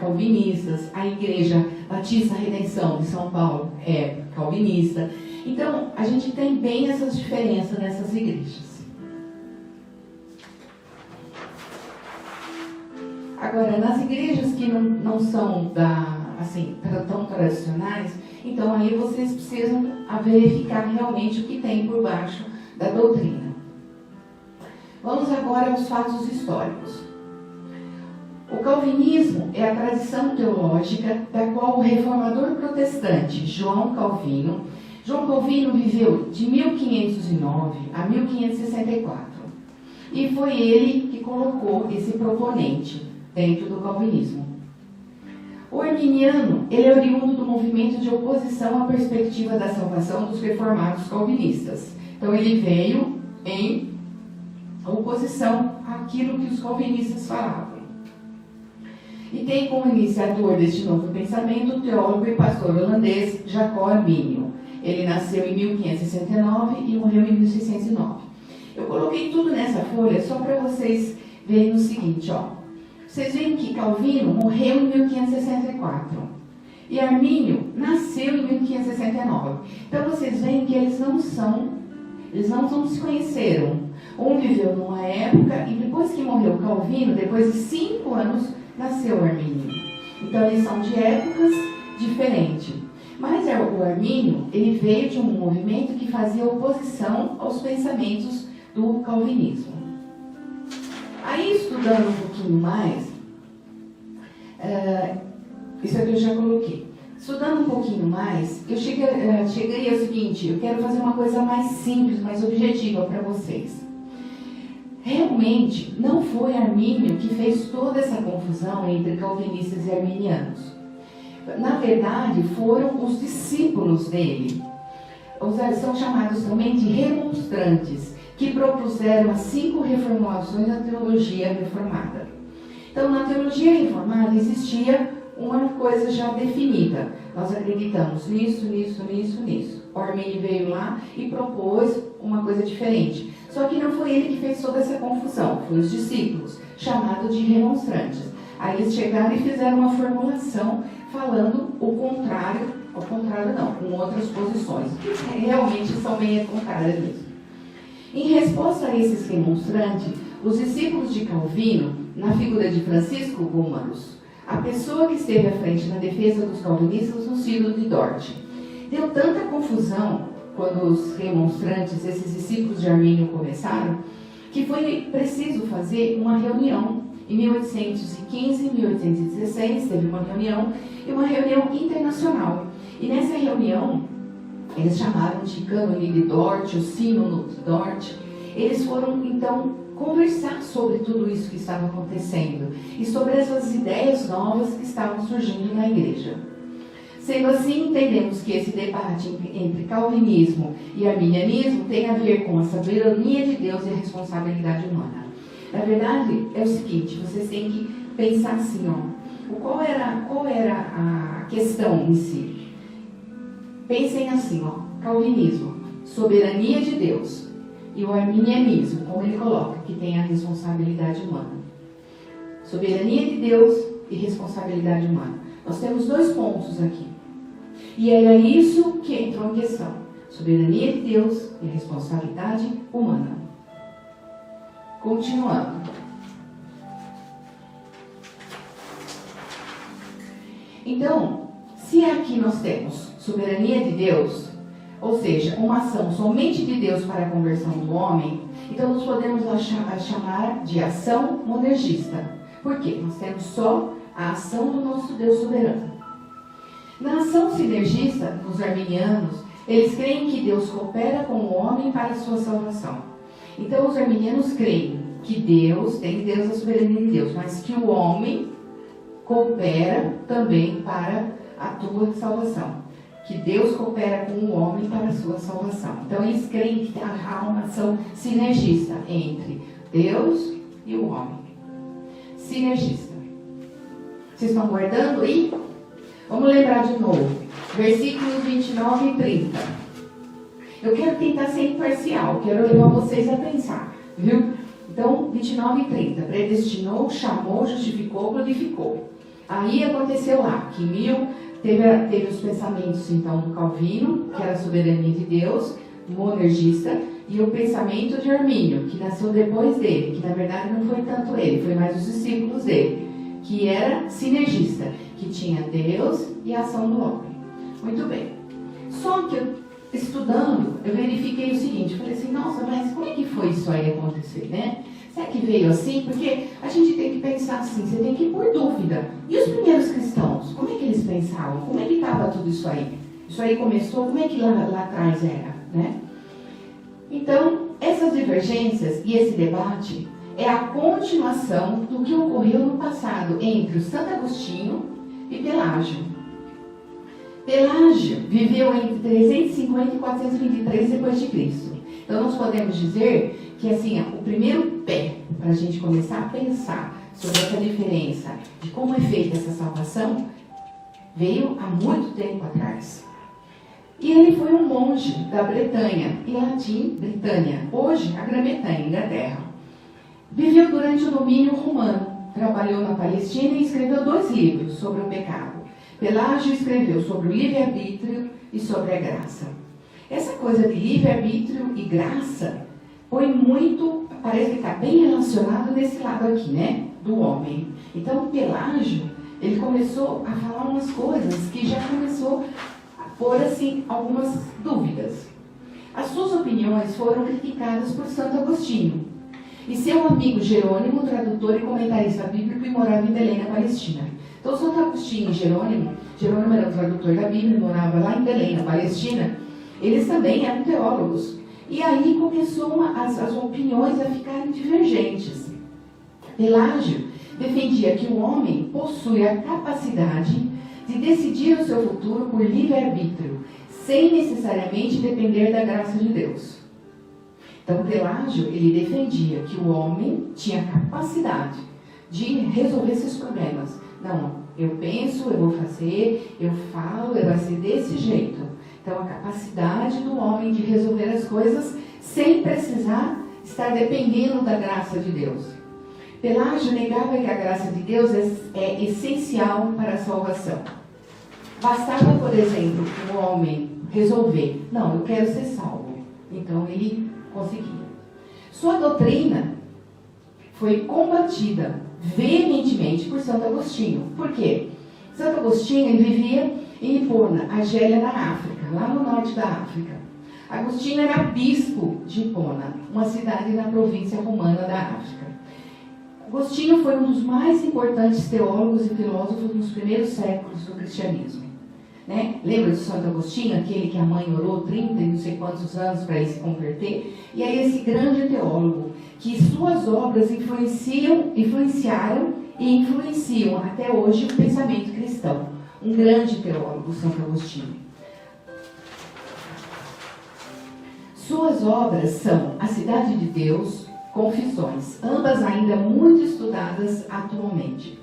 calvinistas. A Igreja Batista Redenção de São Paulo é calvinista. Então, a gente tem bem essas diferenças nessas igrejas. Agora, nas igrejas que não são tão tradicionais, então aí vocês precisam verificar realmente o que tem por baixo da doutrina. Vamos agora aos fatos históricos. O calvinismo é a tradição teológica da qual o reformador protestante João Calvino viveu de 1509 a 1564. E foi ele que colocou esse proponente dentro do calvinismo. O arminiano, ele é oriundo do movimento de oposição à perspectiva da salvação dos reformados calvinistas. Então ele veio em oposição àquilo que os calvinistas falavam. E tem como iniciador deste novo pensamento o teólogo e pastor holandês Jacob Arminio. Ele nasceu em 1569 e morreu em 1609. Eu coloquei tudo nessa folha só para vocês verem o seguinte, ó. Vocês veem que Calvino morreu em 1564 e Arminio nasceu em 1569. Então vocês veem que eles não se conheceram. Um viveu numa época e depois que morreu Calvino, depois de 5 anos, nasceu Arminio. Então eles são de épocas diferentes. Mas o Arminio, ele veio de um movimento que fazia oposição aos pensamentos do calvinismo. Aí, estudando um pouquinho mais, isso aqui eu já coloquei. Estudando um pouquinho mais, eu cheguei ao seguinte: eu quero fazer uma coisa mais simples, mais objetiva para vocês. Realmente, não foi Arminio que fez toda essa confusão entre calvinistas e arminianos. Na verdade, foram os discípulos dele. São chamados também de remonstrantes, que propuseram as 5 reformulações da teologia reformada. Então, na teologia reformada existia uma coisa já definida. Nós acreditamos nisso. O Arminio veio lá e propôs uma coisa diferente. Só que não foi ele que fez toda essa confusão, foi os discípulos, chamados de remonstrantes. Aí eles chegaram e fizeram uma formulação falando o contrário não, com outras posições, que realmente são meio contrárias mesmo. Em resposta a esses remonstrantes, os discípulos de Calvino, na figura de Francisco Gúmaros, a pessoa que esteve à frente na defesa dos calvinistas no Sínodo de Dort, deu tanta confusão quando os remonstrantes, esses discípulos de Arminio, começaram, que foi preciso fazer uma reunião. Em 1815 e 1816 teve uma reunião internacional. E nessa reunião, eles chamaram de Cânone de Dort, o Sínodo de Dort. Eles foram, então, conversar sobre tudo isso que estava acontecendo e sobre essas ideias novas que estavam surgindo na igreja. Sendo assim, entendemos que esse debate entre calvinismo e arminianismo tem a ver com a soberania de Deus e a responsabilidade humana. Na verdade, é o seguinte, vocês têm que pensar assim, ó, qual era a questão em si? Pensem assim, ó, calvinismo, soberania de Deus, e o arminianismo, como ele coloca, que tem a responsabilidade humana. Soberania de Deus e responsabilidade humana. Nós temos 2 pontos aqui. E era isso que entrou em questão. Soberania de Deus e responsabilidade humana. Continuando. Então, se aqui nós temos soberania de Deus, ou seja, uma ação somente de Deus para a conversão do homem, então nós podemos chamar de ação monergista. Por quê? Nós temos só a ação do nosso Deus soberano. Na ação sinergista, nos arminianos, eles creem que Deus coopera com o homem para a sua salvação. Então, os arminianos creem que Deus, tem Deus a soberania de Deus, mas que o homem coopera também para a tua salvação. Que Deus coopera com o homem para a sua salvação. Então, eles creem que há uma ação sinergista entre Deus e o homem. Sinergista. Vocês estão guardando aí? Vamos lembrar de novo. Versículos 29 e 30. Eu quero tentar ser imparcial. Quero levar vocês a pensar. Viu? Então, 29 e 30. Predestinou, chamou, justificou, glorificou. Aí aconteceu lá, que teve os pensamentos, então, do Calvino, que era a soberania de Deus, monergista, e o pensamento de Armínio, que nasceu depois dele, que na verdade não foi tanto ele, foi mais os discípulos dele, que era sinergista, que tinha Deus e a ação do homem. Muito bem. Só que eu, estudando, eu verifiquei o seguinte, falei assim, nossa, mas como é que foi isso aí acontecer, né? Será que veio assim? Porque a gente tem que pensar assim, você tem que ir por dúvida. E os primeiros cristãos, como é que eles pensavam? Como é que estava tudo isso aí? Isso aí começou, como é que lá atrás era, né? Então, essas divergências e esse debate é a continuação do que ocorreu no passado entre o Santo Agostinho e Pelágio. Pelágio viveu entre 350 e 423 depois de Cristo. Então, nós podemos dizer que assim, o primeiro pé para a gente começar a pensar sobre essa diferença de como é feita essa salvação veio há muito tempo atrás. E ele foi um monge da Bretanha, em latim, Britânia, hoje a Grã-Bretanha, Inglaterra. Viveu durante o domínio romano, trabalhou na Palestina e escreveu 2 livros sobre o pecado. Pelágio escreveu sobre o livre-arbítrio e sobre a graça. Essa coisa de livre-arbítrio e graça foi muito, parece que está bem relacionado nesse lado aqui, né, do homem. Então, Pelágio, ele começou a falar umas coisas que já começou por assim, algumas dúvidas. As suas opiniões foram criticadas por Santo Agostinho e seu amigo Jerônimo, tradutor e comentarista bíblico, que morava em Belém, na Palestina. Então, Santo Agostinho e Jerônimo era o tradutor da Bíblia, morava lá em Belém, na Palestina, eles também eram teólogos. E aí começou as opiniões a ficarem divergentes. Pelágio defendia que o homem possui a capacidade de decidir o seu futuro por livre-arbítrio, sem necessariamente depender da graça de Deus. Então, Pelágio, ele defendia que o homem tinha capacidade de resolver esses problemas. Não, eu penso, eu vou fazer, eu falo, vai ser desse jeito. Então, a capacidade do homem de resolver as coisas sem precisar estar dependendo da graça de Deus. Pelágio negava que a graça de Deus é essencial para a salvação. Bastava, por exemplo, o homem resolver, não, eu quero ser salvo. Então ele conseguia. Sua doutrina foi combatida veementemente por Santo Agostinho. Por quê? Santo Agostinho ele vivia em Hipona, Argélia, na África, lá no norte da África. Agostinho era bispo de Hipona, uma cidade na província romana da África. Agostinho foi um dos mais importantes teólogos e filósofos nos primeiros séculos do cristianismo. Né? Lembra de Santo Agostinho, aquele que a mãe orou 30 e não sei quantos anos para ele se converter? E aí esse grande teólogo, que suas obras influenciaram e influenciam até hoje o pensamento cristão. Um grande teólogo, Santo Agostinho. Suas obras são A Cidade de Deus, Confissões, ambas ainda muito estudadas atualmente.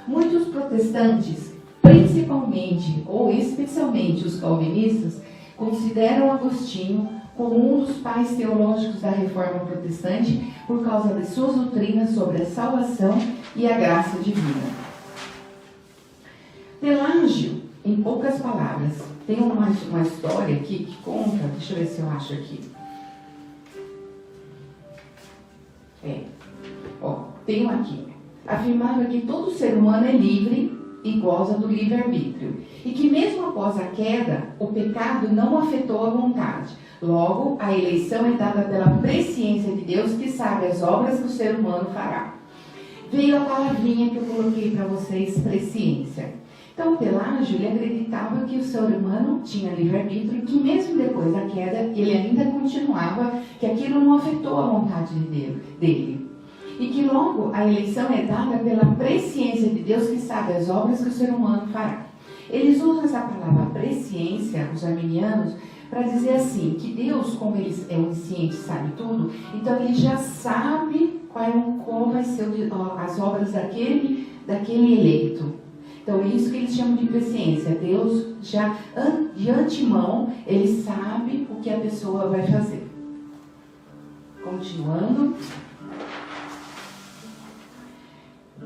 Muitos protestantes, principalmente ou especialmente os calvinistas, consideram Agostinho como um dos pais teológicos da Reforma Protestante por causa de suas doutrinas sobre a salvação e a graça divina. Pelágio, em poucas palavras, tem uma história aqui que conta, deixa eu ver se eu acho aqui. Tenho aqui. Afirmava que todo ser humano é livre e goza do livre-arbítrio, e que mesmo após a queda, o pecado não afetou a vontade. Logo, a eleição é dada pela presciência de Deus, que sabe as obras que o ser humano fará. Veio a palavrinha que eu coloquei para vocês, presciência. Então, Pelágio, ele acreditava que o ser humano tinha livre-arbítrio, que mesmo depois da queda, ele ainda continuava, que aquilo não afetou a vontade dele. E que logo a eleição é dada pela presciência de Deus, que sabe as obras que o ser humano fará. Eles usam essa palavra presciência, os arminianos, para dizer assim, que Deus, como ele é onisciente, sabe tudo, então ele já sabe qual vai ser as obras daquele eleito. Então, é isso que eles chamam de presciência. Deus já, de antemão, ele sabe o que a pessoa vai fazer. Continuando.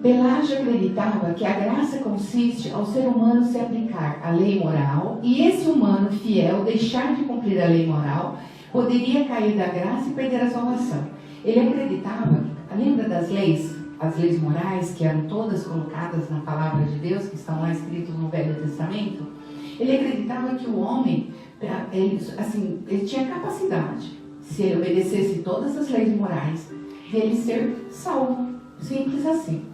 Pelágio acreditava que a graça consiste ao ser humano se aplicar à lei moral e esse humano fiel deixar de cumprir a lei moral poderia cair da graça e perder a salvação. Ele acreditava, lembra das leis, as leis morais que eram todas colocadas na palavra de Deus, que estão lá escritas no Velho Testamento? Ele acreditava que o homem, ele tinha capacidade, se ele obedecesse todas as leis morais, de ele ser salvo. Simples assim.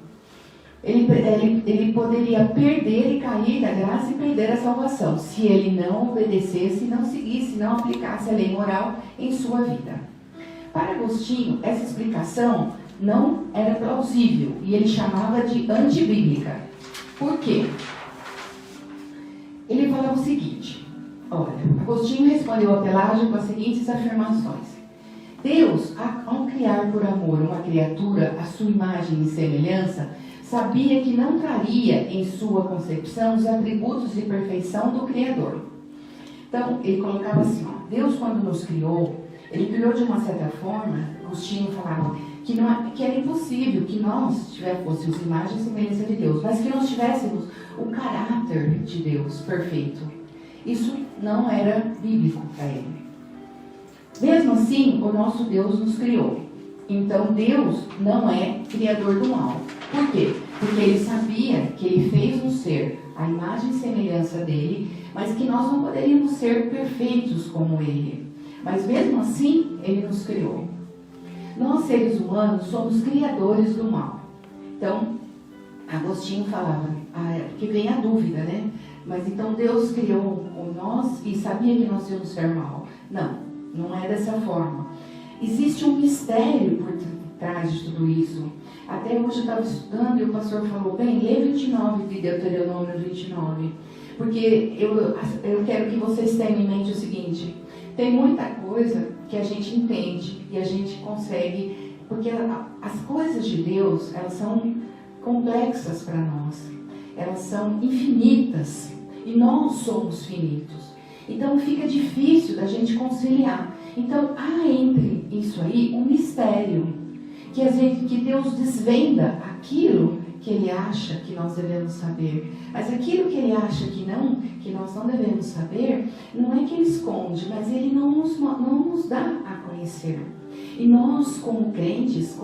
Ele poderia perder e cair da graça e perder a salvação, se ele não obedecesse, não seguisse, não aplicasse a lei moral em sua vida. Para Agostinho, essa explicação não era plausível e ele chamava de antibíblica. Por quê? Ele falava o seguinte, olha, Agostinho respondeu a Pelágio com as seguintes afirmações. Deus, ao criar por amor uma criatura à sua imagem e semelhança, sabia que não traria em sua concepção os atributos de perfeição do Criador. Então, ele colocava assim, ó, Deus quando nos criou, ele criou de uma certa forma, Agostinho falava, que era impossível que nós fôssemos imagem e semelhança de Deus, mas que nós tivéssemos o caráter de Deus perfeito. Isso não era bíblico para ele. Mesmo assim, o nosso Deus nos criou. Então, Deus não é criador do mal. Por quê? Porque ele sabia que ele fez um ser, a imagem e semelhança dele, mas que nós não poderíamos ser perfeitos como ele. Mas mesmo assim, ele nos criou. Nós, seres humanos, somos criadores do mal. Então, Agostinho falava, que vem a dúvida, né? Mas então Deus criou nós e sabia que nós íamos ser mal. Não é dessa forma. Existe um mistério por trás de tudo isso. Até hoje eu estava estudando e o pastor falou, bem, lê 29 de Deuteronômio 29. Porque eu quero que vocês tenham em mente o seguinte, tem muita coisa que a gente entende e a gente consegue, porque as coisas de Deus, elas são complexas para nós. Elas são infinitas e nós somos finitos. Então fica difícil da gente conciliar. Então há entre isso aí um mistério, que Deus desvenda aquilo que Ele acha que nós devemos saber. Mas aquilo que Ele acha que nós não devemos saber, não é que Ele esconde, mas Ele não nos dá a conhecer. E nós, como crentes,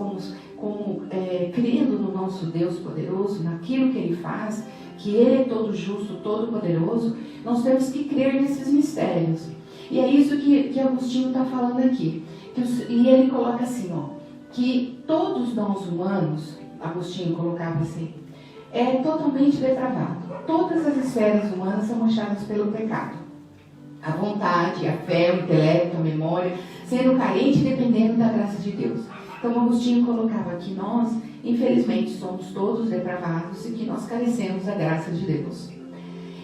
crendo no nosso Deus poderoso, naquilo que Ele faz, que Ele é todo justo, todo poderoso, nós temos que crer nesses mistérios. E é isso que Agostinho está falando aqui. E ele coloca assim, que todos nós humanos, Agostinho colocava assim, é totalmente depravado. Todas as esferas humanas são manchadas pelo pecado. A vontade, a fé, o intelecto, a memória, sendo carente e dependendo da graça de Deus. Então Agostinho colocava que nós, infelizmente, somos todos depravados e que nós carecemos da graça de Deus.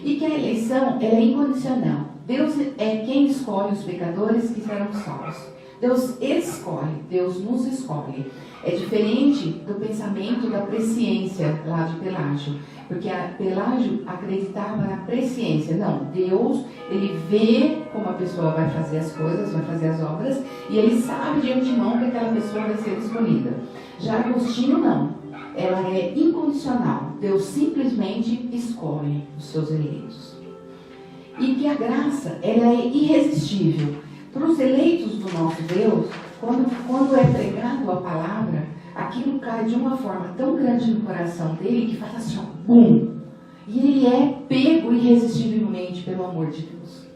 E que a eleição ela é incondicional. Deus é quem escolhe os pecadores que serão salvos. Deus escolhe, Deus nos escolhe. É diferente do pensamento da presciência lá de Pelágio. Porque Pelágio acreditava na presciência. Não, Deus, ele vê como a pessoa vai fazer as coisas, vai fazer as obras, e ele sabe de antemão que aquela pessoa vai ser escolhida. Já Agostinho não. Ela é incondicional. Deus simplesmente escolhe os seus eleitos. E que a graça, ela é irresistível. Para os eleitos do nosso Deus, quando é pregado a palavra, aquilo cai de uma forma tão grande no coração dele que faz assim, bum! E ele é pego irresistivelmente pelo amor de Deus.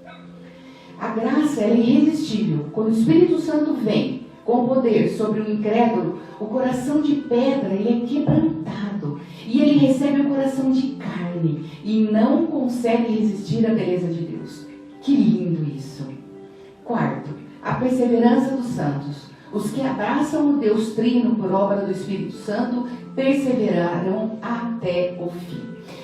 A graça, ela é irresistível. Quando o Espírito Santo vem com poder sobre o incrédulo, o coração de pedra, ele é quebrantado. E ele recebe o coração de carne e não consegue resistir à beleza de Deus. Que lindo isso! Quarto, a perseverança dos santos. Os que abraçam o Deus Trino por obra do Espírito Santo perseverarão até o fim.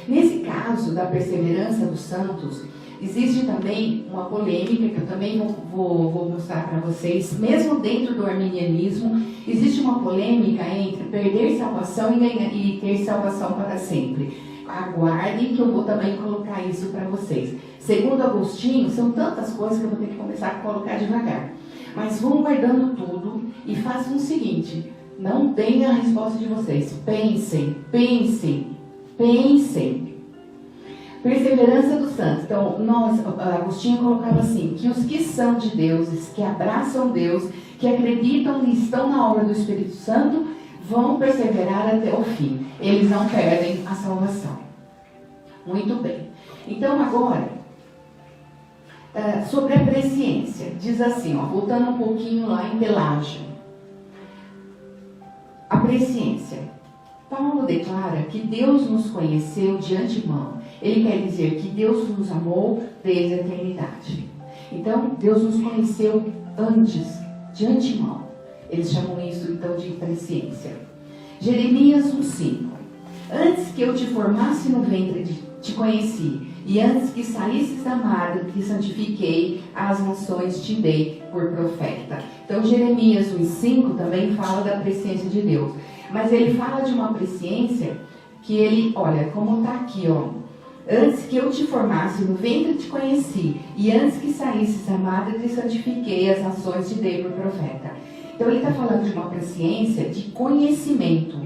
Nesse caso da perseverança dos santos, existe também uma polêmica que eu também vou mostrar para vocês. Mesmo dentro do arminianismo, existe uma polêmica entre perder salvação e ter salvação para sempre. Aguardem que eu vou também colocar isso para vocês. Segundo Agostinho, são tantas coisas que eu vou ter que começar a colocar devagar. Mas vão guardando tudo e façam o seguinte: não deem a resposta de vocês. Pensem, pensem, pensem. Perseverança dos santos. Então, Agostinho colocava assim, que os que são de deuses, que abraçam Deus, que acreditam e estão na obra do Espírito Santo, vão perseverar até o fim. Eles não perdem a salvação. Muito bem. Então, agora, sobre a presciência. Diz assim, voltando um pouquinho lá em Pelágio. A presciência. Paulo declara que Deus nos conheceu de antemão. Ele quer dizer que Deus nos amou desde a eternidade. Então, Deus nos conheceu antes, de antemão. Eles chamam isso, então, de presciência. Jeremias 1,5. Antes que eu te formasse no ventre, te conheci. E antes que saísses da madre, te santifiquei, as nações te dei por profeta. Então, Jeremias 1,5 também fala da presciência de Deus. Mas ele fala de uma presciência que ele, olha, como está aqui, Antes que eu te formasse no ventre te conheci, e antes que saísses da madre te santifiquei, as nações te dei por profeta. Então ele está falando de uma presciência de conhecimento.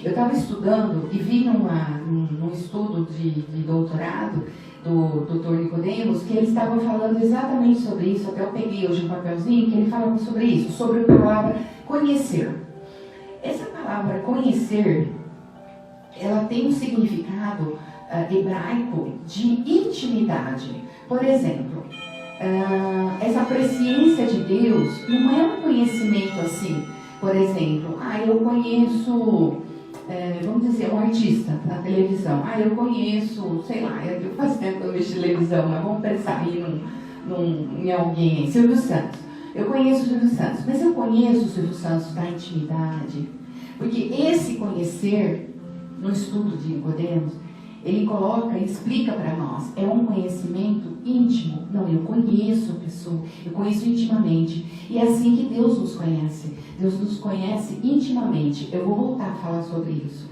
Eu estava estudando e vi num estudo de doutorado do Dr. Nicodemos, que ele estava falando exatamente sobre isso. Até eu peguei hoje um papelzinho que ele falava sobre isso, sobre a palavra conhecer. Essa palavra conhecer, ela tem um significado hebraico de intimidade. Por exemplo, essa presciência de Deus não é um conhecimento assim. Por exemplo, eu conheço, vamos dizer, um artista na televisão. Eu conheço, sei lá, eu faço tempo que eu vejo televisão, mas vamos pensar aí em alguém, Silvio Santos. Eu conheço o Silvio Santos, mas eu conheço o Silvio Santos da intimidade. Porque esse conhecer, no estudo de Nicodemos, ele coloca e explica para nós, é um conhecimento íntimo. Não, eu conheço a pessoa, eu conheço intimamente. E é assim que Deus nos conhece. Deus nos conhece intimamente. Eu vou voltar a falar sobre isso.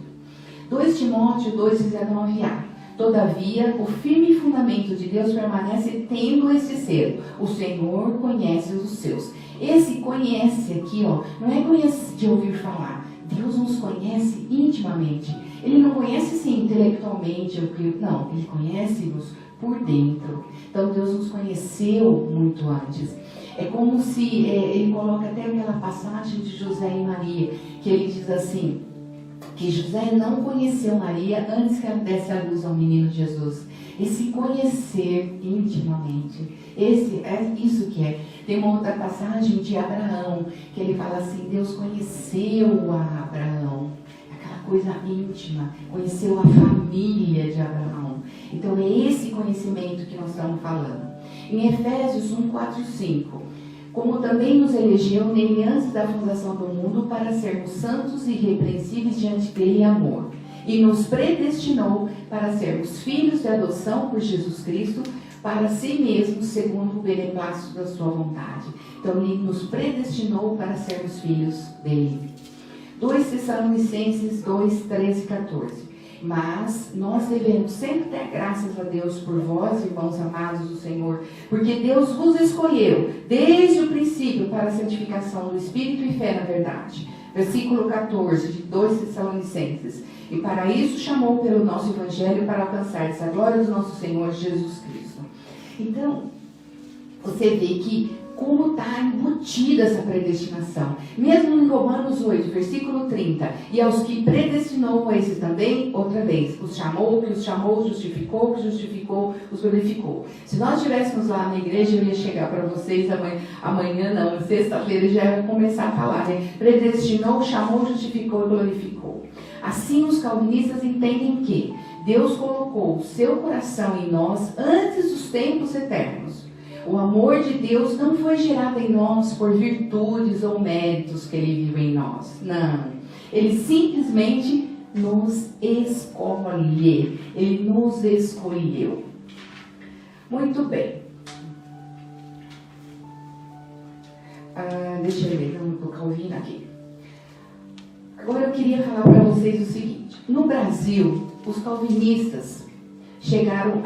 2 Timóteo 2,19a. Todavia, o firme fundamento de Deus permanece tendo esse selo. O Senhor conhece os seus. Esse conhece aqui, não é conhece de ouvir falar. Deus nos conhece intimamente. Ele não conhece assim intelectualmente, não, ele conhece-nos por dentro. Então Deus nos conheceu muito antes. É como se, ele coloca até aquela passagem de José e Maria, que ele diz assim, que José não conheceu Maria antes que ela desse a luz ao menino Jesus. Esse conhecer intimamente, é isso que é. Tem uma outra passagem de Abraão, que ele fala assim, Deus conheceu a Abraão, aquela coisa íntima, conheceu a família de Abraão. Então é esse conhecimento que nós estamos falando. Em Efésios 1:4-5, como também nos elegeu nele antes da fundação do mundo para sermos santos e irrepreensíveis diante dele em amor, e nos predestinou para sermos filhos de adoção por Jesus Cristo, para si mesmo, segundo o beneplácito da sua vontade. Então, ele nos predestinou para sermos filhos dele. 2 Tessalonicenses 2:13-14. Mas nós devemos sempre dar graças a Deus por vós, irmãos amados do Senhor, porque Deus vos escolheu desde o princípio para a santificação do Espírito e fé na verdade. Versículo 14 de 2 Tessalonicenses. E para isso chamou pelo nosso Evangelho para alcançar essa glória do nosso Senhor Jesus Cristo. Então, você vê que como está embutida essa predestinação. Mesmo em Romanos 8, versículo 30. E aos que predestinou, a esses também, outra vez, os chamou, que os chamou, justificou, que justificou, os glorificou. Se nós estivéssemos lá na igreja, eu ia chegar para vocês amanhã não, sexta-feira já ia começar a falar, né? Predestinou, chamou, justificou e glorificou. Assim os calvinistas entendem que Deus colocou o seu coração em nós antes dos tempos eternos. O amor de Deus não foi gerado em nós por virtudes ou méritos que Ele viu em nós. Não. Ele simplesmente nos escolhe. Ele nos escolheu. Muito bem. Deixa eu ver, vamos colocar o Calvino aqui. Agora eu queria falar para vocês o seguinte. No Brasil, os calvinistas chegaram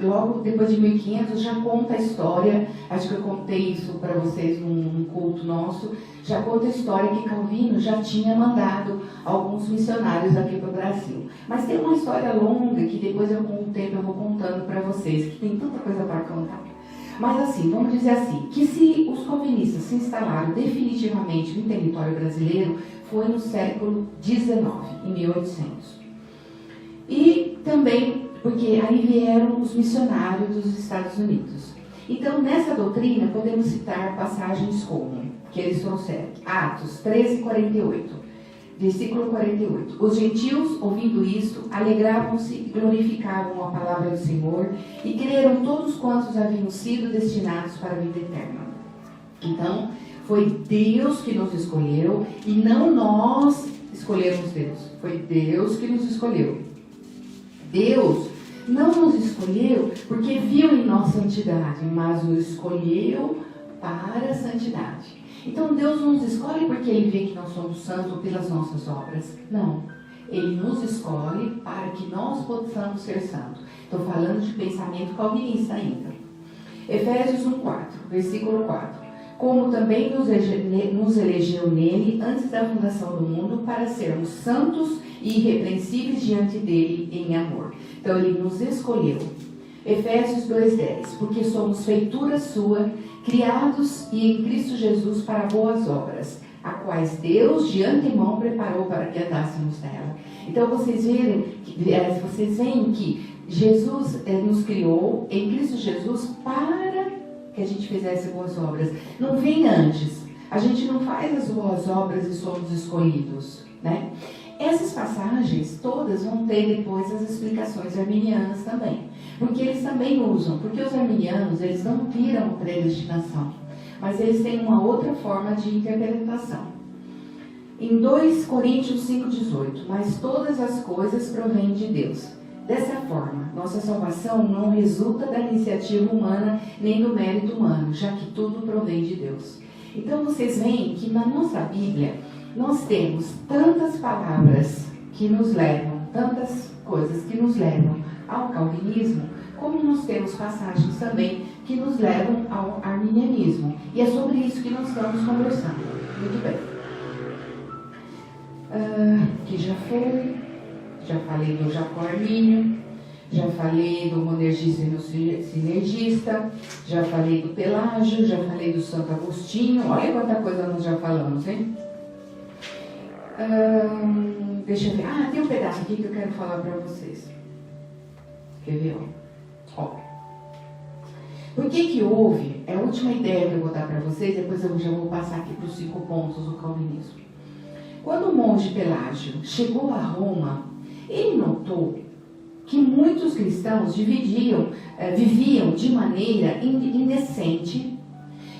logo depois de 1500, já conta a história, acho que eu contei isso para vocês num culto nosso, já conta a história que Calvino já tinha mandado alguns missionários aqui para o Brasil. Mas tem uma história longa que depois com o tempo eu vou contando para vocês, que tem tanta coisa para contar. Mas assim, vamos dizer assim, que se os calvinistas se instalaram definitivamente no território brasileiro, foi no século XIX, em 1800. E também porque aí vieram os missionários dos Estados Unidos. Então, nessa doutrina, podemos citar passagens como, que eles trouxeram, Atos 13:48, versículo 48. Os gentios, ouvindo isto, alegravam-se e glorificavam a palavra do Senhor, e creram todos quantos haviam sido destinados para a vida eterna. Então, foi Deus que nos escolheu, e não nós escolhemos Deus. Foi Deus que nos escolheu. Deus não nos escolheu porque viu em nós santidade, mas nos escolheu para a santidade. Então Deus não nos escolhe porque Ele vê que nós somos santos pelas nossas obras. Não. Ele nos escolhe para que nós possamos ser santos. Estou falando de pensamento calvinista ainda. Efésios 1:4, versículo 4. Como também nos elegeu nele antes da fundação do mundo para sermos santos e irrepreensíveis diante dele em amor. Então Ele nos escolheu. Efésios 2:10. Porque somos feitura sua, criados e em Cristo Jesus para boas obras, a quais Deus de antemão preparou para que andássemos nela. Então vocês veem que Jesus nos criou em Cristo Jesus para que a gente fizesse boas obras. Não vem antes. A gente não faz as boas obras e somos escolhidos, né? Essas passagens todas vão ter depois as explicações arminianas também. Porque eles também usam, porque os arminianos, eles não tiram a predestinação, mas eles têm uma outra forma de interpretação. Em 2 Coríntios 5:18, mas todas as coisas provêm de Deus. Dessa forma, nossa salvação não resulta da iniciativa humana nem do mérito humano, já que tudo provém de Deus. Então vocês veem que na nossa Bíblia nós temos tantas palavras que nos levam, tantas coisas que nos levam ao calvinismo, como nós temos passagens também que nos levam ao arminianismo. E é sobre isso que nós estamos conversando. Muito bem. Que já foi, já falei do Jacó Armínio, já falei do monergista e do sinergista, já falei do Pelágio, já falei do Santo Agostinho. Olha quanta coisa nós já falamos, hein? Deixa eu ver. Tem um pedaço aqui que eu quero falar para vocês. Quer ver? Ó. Por que houve? É a última ideia que eu vou dar para vocês, depois eu já vou passar aqui para os 5 pontos do calvinismo. Quando o monge Pelágio chegou a Roma, ele notou que muitos cristãos viviam de maneira indecente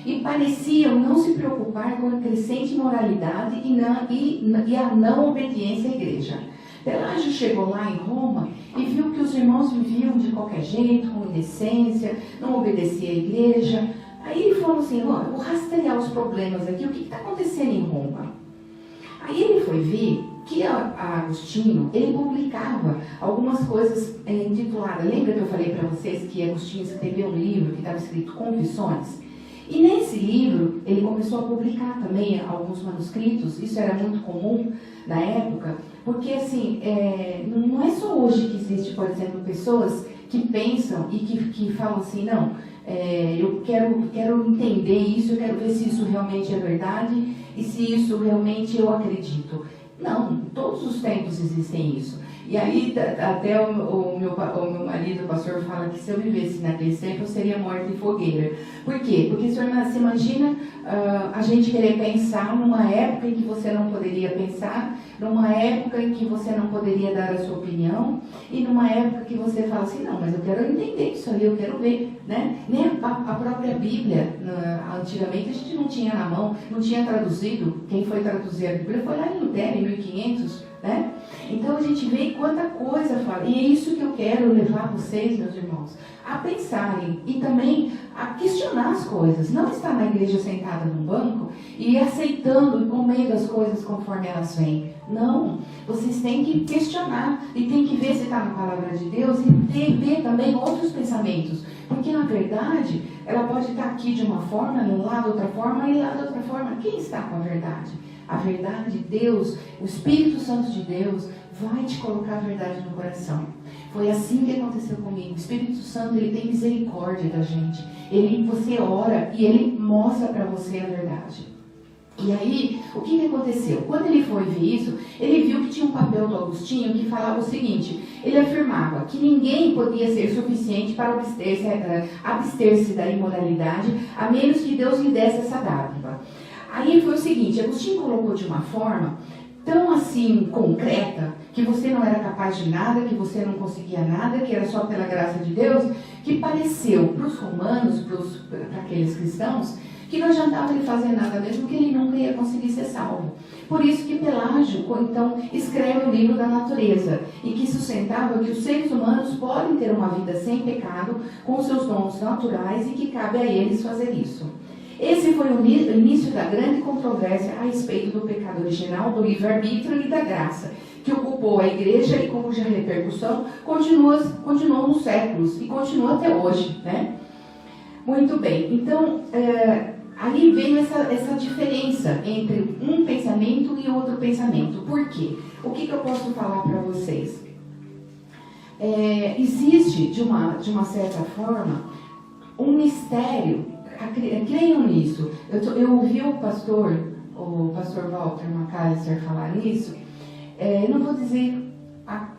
e pareciam não se preocupar com a crescente imoralidade e a não obediência à igreja. Pelágio chegou lá em Roma e viu que os irmãos viviam de qualquer jeito, com indecência, não obedeciam à igreja. Aí ele falou assim, vou rastrear os problemas aqui, o que está acontecendo em Roma? Aí ele foi ver que Agostinho, ele publicava algumas coisas intituladas. Lembra que eu falei para vocês que Agostinho escreveu um livro que estava escrito Confissões? E nesse livro, ele começou a publicar também alguns manuscritos. Isso era muito comum na época, porque assim, não é só hoje que existe, por exemplo, pessoas que pensam e que falam assim, não, eu quero entender isso, eu quero ver se isso realmente é verdade e se isso realmente eu acredito. Não, todos os tempos existem isso. E aí até o meu marido, o pastor, fala que se eu vivesse naquele tempo eu seria morta em fogueira. Por quê? Porque você imagina a gente querer pensar numa época em que você não poderia pensar, numa época em que você não poderia dar a sua opinião, e numa época que você fala assim, não, mas eu quero entender isso aí, eu quero ver, né? Nem a própria Bíblia, antigamente a gente não tinha na mão, não tinha traduzido. Quem foi traduzir a Bíblia foi lá em Lutero, em 1500, né? Então a gente vê quanta coisa fala. E é isso que eu quero levar vocês, meus irmãos, a pensarem e também a questionar as coisas. Não estar na igreja sentada num banco e aceitando e comendo as coisas conforme elas vêm. Não, vocês têm que questionar e têm que ver se está na palavra de Deus e ver também outros pensamentos. Porque na verdade, ela pode estar aqui de uma forma, lá de outra forma e lá de outra forma. Quem está com a verdade? A verdade, Deus, o Espírito Santo de Deus vai te colocar a verdade no coração. Foi assim que aconteceu comigo. O Espírito Santo, ele tem misericórdia da gente. Você ora e ele mostra para você a verdade. E aí, o que aconteceu? Quando ele foi ver isso, ele viu que tinha um papel do Agostinho que falava o seguinte: ele afirmava que ninguém podia ser suficiente para abster-se da imoralidade, a menos que Deus lhe desse essa dádiva. Aí foi o seguinte: Agostinho colocou de uma forma tão assim concreta, que você não era capaz de nada, que você não conseguia nada, que era só pela graça de Deus, que pareceu para os romanos, para aqueles cristãos, que não adiantava ele fazer nada mesmo, que ele nunca ia conseguir ser salvo. Por isso que Pelágio, então, escreve o livro da natureza, e que sustentava que os seres humanos podem ter uma vida sem pecado, com seus dons naturais, e que cabe a eles fazer isso. Esse foi o início da grande controvérsia a respeito do pecado original, do livre-arbítrio e da graça, que ocupou a igreja e cuja repercussão continuou nos séculos e continua até hoje, né? Muito bem, então, aí vem essa diferença entre um pensamento e outro pensamento. Por quê? O que eu posso falar para vocês? Existe, de uma certa forma, um mistério. Creiam nisso. Eu ouvi o pastor Walter Macalester falar nisso. Não vou dizer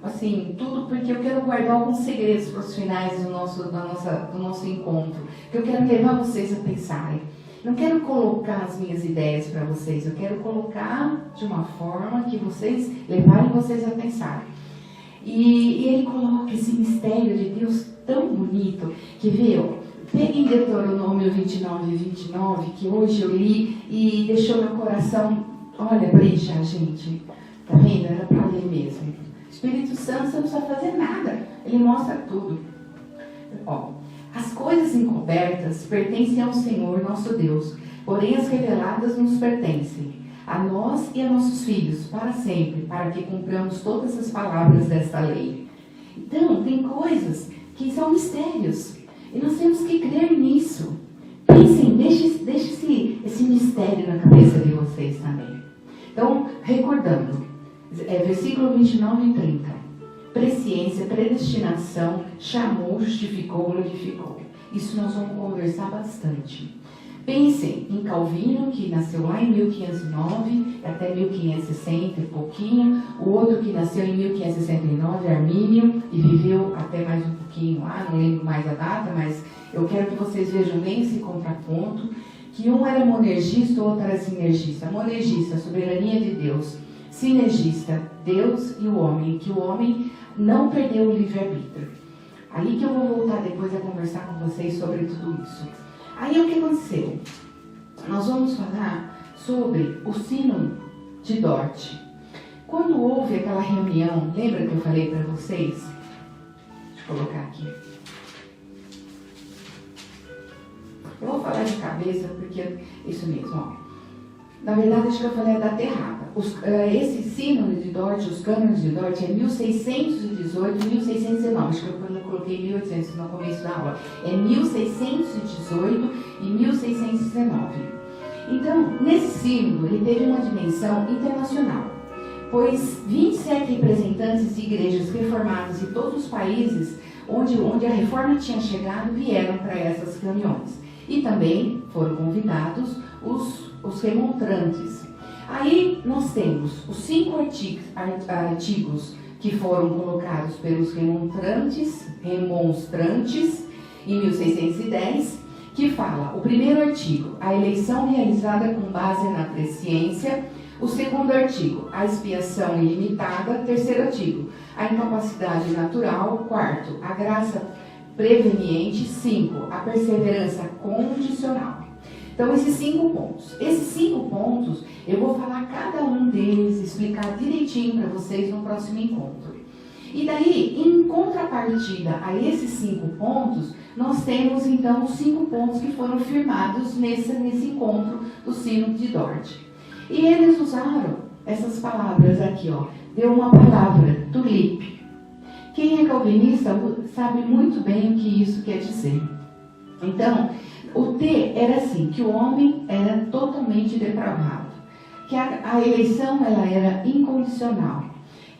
assim tudo, porque eu quero guardar alguns segredos para os finais do nosso encontro, que eu quero levar vocês a pensarem. Não quero colocar as minhas ideias para vocês, eu quero colocar de uma forma que levarem vocês a pensarem. E ele coloca esse mistério de Deus tão bonito, que veio. Peguem Deuteronômio 29 e 29, que hoje eu li e deixou meu coração, olha, brilhar, gente. Tá vendo? Era para ler mesmo. Espírito Santo, você não precisa fazer nada. Ele mostra tudo. Ó, as coisas encobertas pertencem ao Senhor, nosso Deus, porém as reveladas nos pertencem, a nós e a nossos filhos, para sempre, para que cumpramos todas as palavras desta lei. Então, tem coisas que são mistérios. E nós temos que crer nisso. Pensem, deixe esse mistério na cabeça de vocês também. Então, recordando, versículo 29 e 30. Presciência, predestinação, chamou, justificou, glorificou. Isso nós vamos conversar bastante. Pensem em Calvino, que nasceu lá em 1509 até 1560 e pouquinho. O outro que nasceu em 1569, Armínio, e viveu até mais um pouquinho lá, não lembro mais a data, mas eu quero que vocês vejam bem esse contraponto, que um era monergista, o outro era sinergista. Monergista, soberania de Deus. Sinergista, Deus e o homem, que o homem não perdeu o livre-arbítrio. Aí que eu vou voltar depois a conversar com vocês sobre tudo isso. Aí o que aconteceu? Nós vamos falar sobre o sino de Dort. Quando houve aquela reunião, lembra que eu falei para vocês? Deixa eu colocar aqui. Eu vou falar de cabeça porque isso mesmo, ó. Na verdade, acho que eu falei a data errada. Esse sino de Dort, os cânones de Dort, é 1618 e 1619. Acho que eu coloquei 1800 no começo da aula. É 1618 e 1619. Então, nesse sínodo, ele teve uma dimensão internacional, pois 27 representantes de igrejas reformadas de todos os países onde a reforma tinha chegado vieram para essas reuniões. E também foram convidados os remontrantes. Aí nós temos os 5 artigos que foram colocados pelos remonstrantes em 1610, que fala, o primeiro artigo, a eleição realizada com base na presciência. O segundo artigo, a expiação ilimitada. Terceiro artigo, a incapacidade natural. Quarto, a graça preveniente. 5, a perseverança condicional. Então, esses 5 pontos. Esses 5 pontos, eu vou falar cada um deles, explicar direitinho para vocês no próximo encontro. E daí, em contrapartida a esses 5 pontos, nós temos então os 5 pontos que foram firmados nesse encontro do Sínodo de Dort. E eles usaram essas palavras aqui, ó. Deu uma palavra, tulip. Quem é calvinista sabe muito bem o que isso quer dizer. Então, o T era assim, que o homem era totalmente depravado, que a eleição ela era incondicional,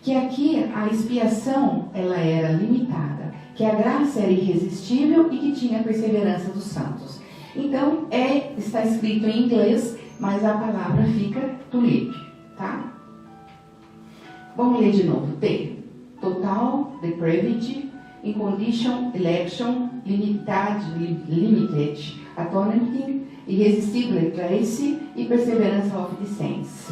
que aqui a expiação ela era limitada, que a graça era irresistível e que tinha a perseverança dos santos. Então, está escrito em inglês, mas a palavra fica tulip, tá? Vamos ler de novo. T. Total depravity, inconditional election, limited atonement, irresistible grace e perseverance of the saints.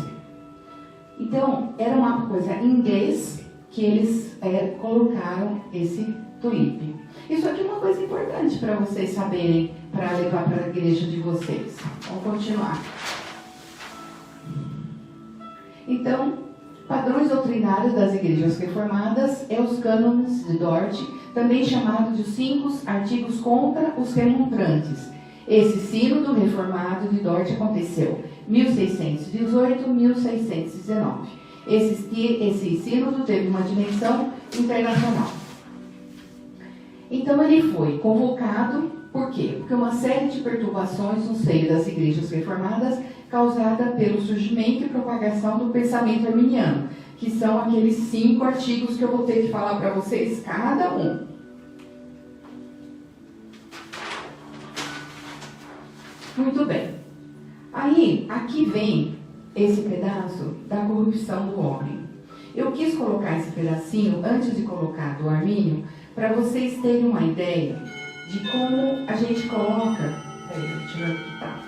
Então, era uma coisa em inglês que eles colocaram esse tulip. Isso aqui é uma coisa importante para vocês saberem, para levar para a igreja de vocês. Vamos continuar. Então, padrões doutrinários das igrejas reformadas é os cânones de Dort, também chamado de 5 artigos contra os remonstrantes. Esse sínodo reformado de Dort aconteceu 1618-1619. Esse sínodo teve uma dimensão internacional. Então ele foi convocado, por quê? Porque uma série de perturbações no seio das igrejas reformadas causada pelo surgimento e propagação do pensamento arminiano, que são aqueles 5 artigos que eu vou ter que falar para vocês, cada um. Muito bem. Aí, aqui vem esse pedaço da corrupção do homem. Eu quis colocar esse pedacinho, antes de colocar do Armínio, para vocês terem uma ideia de como a gente coloca... Peraí, deixa eu ver aqui, tá?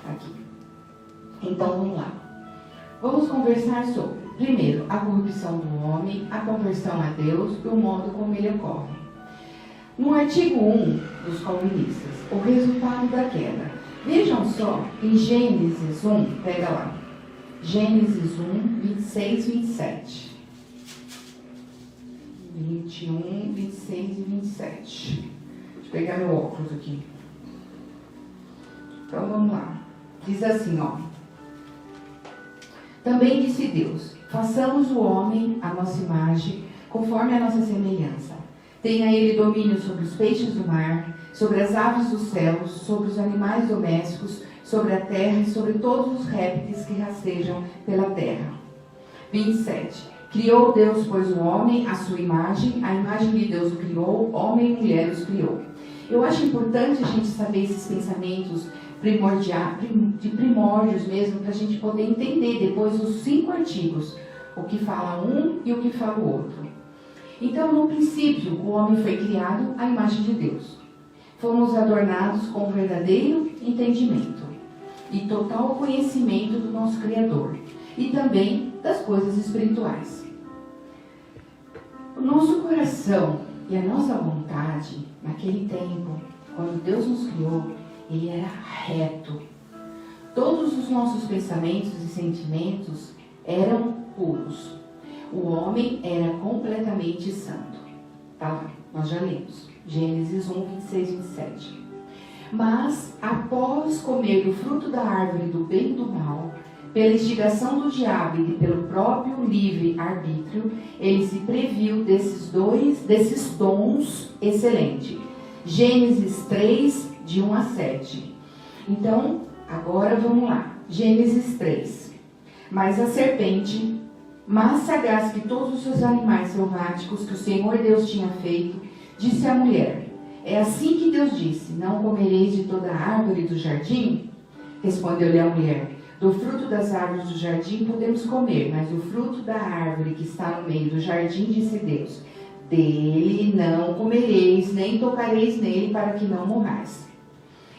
Aqui. Então, vamos lá. Vamos conversar sobre, primeiro, a corrupção do homem, a conversão a Deus e o modo como ele ocorre. No artigo 1 dos calvinistas, o resultado da queda. Vejam só, em Gênesis 1, pega lá. Gênesis 1, 26, 27. 21, 26 e 27. Deixa eu pegar meu óculos aqui. Então vamos lá. Diz assim, ó. Também disse Deus: façamos o homem à nossa imagem, conforme a nossa semelhança. Tenha ele domínio sobre os peixes do mar, sobre as aves dos céus, sobre os animais domésticos, sobre a terra e sobre todos os répteis que rastejam pela terra. 27. Criou Deus, pois, o homem à sua imagem, a imagem de Deus o criou, homem e mulher os criou. Eu acho importante a gente saber esses pensamentos de primórdios mesmo, para a gente poder entender depois os 5 artigos, o que fala um e o que fala o outro. Então, no princípio, o homem foi criado à imagem de Deus. Fomos adornados com o verdadeiro entendimento e total conhecimento do nosso Criador e também das coisas espirituais. O nosso coração e a nossa vontade, naquele tempo, quando Deus nos criou, ele era reto. Todos os nossos pensamentos e sentimentos eram puros. O homem era completamente santo. Tá lá, nós já lemos. Gênesis 1, 26 e 27. Mas, após comer do fruto da árvore do bem e do mal, pela instigação do diabo e pelo próprio livre-arbítrio, ele se previu desses dons excelentes. Gênesis 3, de 1 a 7. Então, agora vamos lá. Gênesis 3. Mas a serpente, mais sagaz que todos os animais selváticos que o Senhor Deus tinha feito, disse à mulher: é assim que Deus disse: não comereis de toda a árvore do jardim? Respondeu-lhe a mulher: do fruto das árvores do jardim podemos comer, mas o fruto da árvore que está no meio do jardim, disse Deus: dele não comereis, nem tocareis nele, para que não morrais.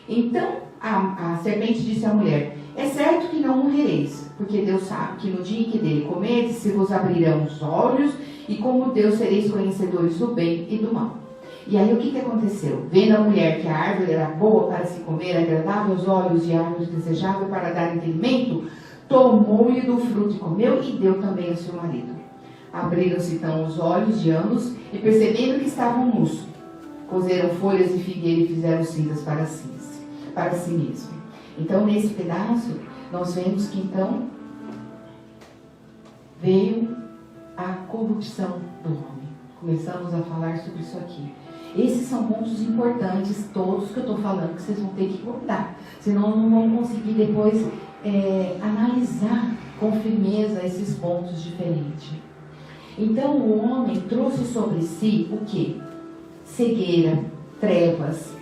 Então a serpente disse à mulher: é certo que não morrereis, porque Deus sabe que no dia em que dele comerdes, se vos abrirão os olhos, e como Deus sereis conhecedores do bem e do mal. E aí o que aconteceu? Vendo a mulher que a árvore era boa para se comer, agradável aos olhos e árvore desejável para dar entendimento, tomou-lhe do fruto e comeu e deu também ao seu marido. Abriram-se então os olhos de ambos e percebendo que estavam nus, cozeram folhas de figueira e fizeram cintas para si mesmo. Então nesse pedaço nós vemos que então veio a corrupção do homem. Começamos a falar sobre isso aqui. Esses são pontos importantes, todos que eu estou falando, que vocês vão ter que guardar. Senão não vão conseguir depois analisar com firmeza esses pontos diferentes. Então o homem trouxe sobre si o quê? Cegueira, trevas.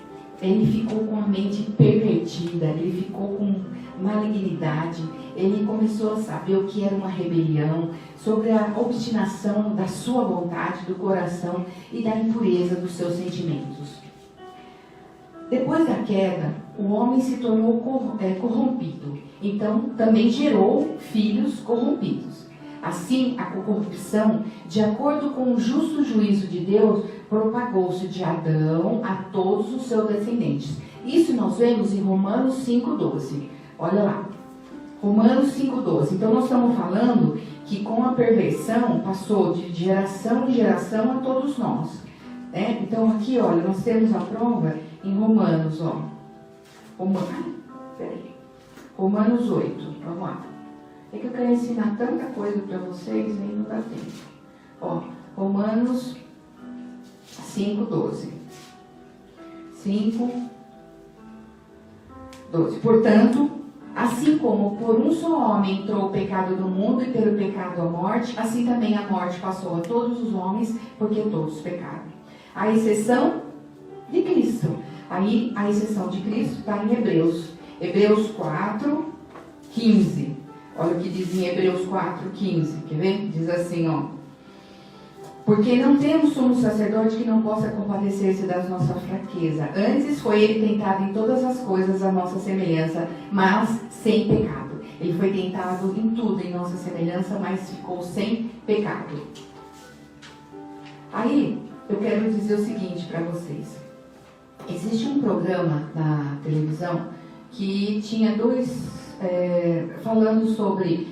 Ele ficou com a mente pervertida, ele ficou com malignidade, ele começou a saber o que era uma rebelião, sobre a obstinação da sua vontade, do coração e da impureza dos seus sentimentos. Depois da queda, o homem se tornou corrompido, então também gerou filhos corrompidos. Assim, a corrupção, de acordo com o justo juízo de Deus, propagou-se de Adão a todos os seus descendentes. Isso nós vemos em Romanos 5,12. Olha lá, Romanos 5,12. Então nós estamos falando que com a perversão passou de geração em geração a todos nós. Né? Então aqui, olha, nós temos a prova em Romanos, ó. Romanos 8, vamos lá. É que eu quero ensinar tanta coisa para vocês, aí não dá tempo. Ó, Romanos 5,12. 5,12. Portanto, assim como por um só homem entrou o pecado no mundo e pelo pecado a morte, assim também a morte passou a todos os homens, porque todos pecaram. A exceção de Cristo. Aí, a exceção de Cristo está em Hebreus. Hebreus 4,15. Olha o que diz em Hebreus 4,15. Quer ver? Diz assim, ó. Porque não temos sumo sacerdote que não possa compadecer-se da nossa fraqueza. Antes foi ele tentado em todas as coisas à nossa semelhança, mas sem pecado. Ele foi tentado em tudo em nossa semelhança, mas ficou sem pecado. Aí, eu quero dizer o seguinte para vocês. Existe um programa na televisão que tinha falando sobre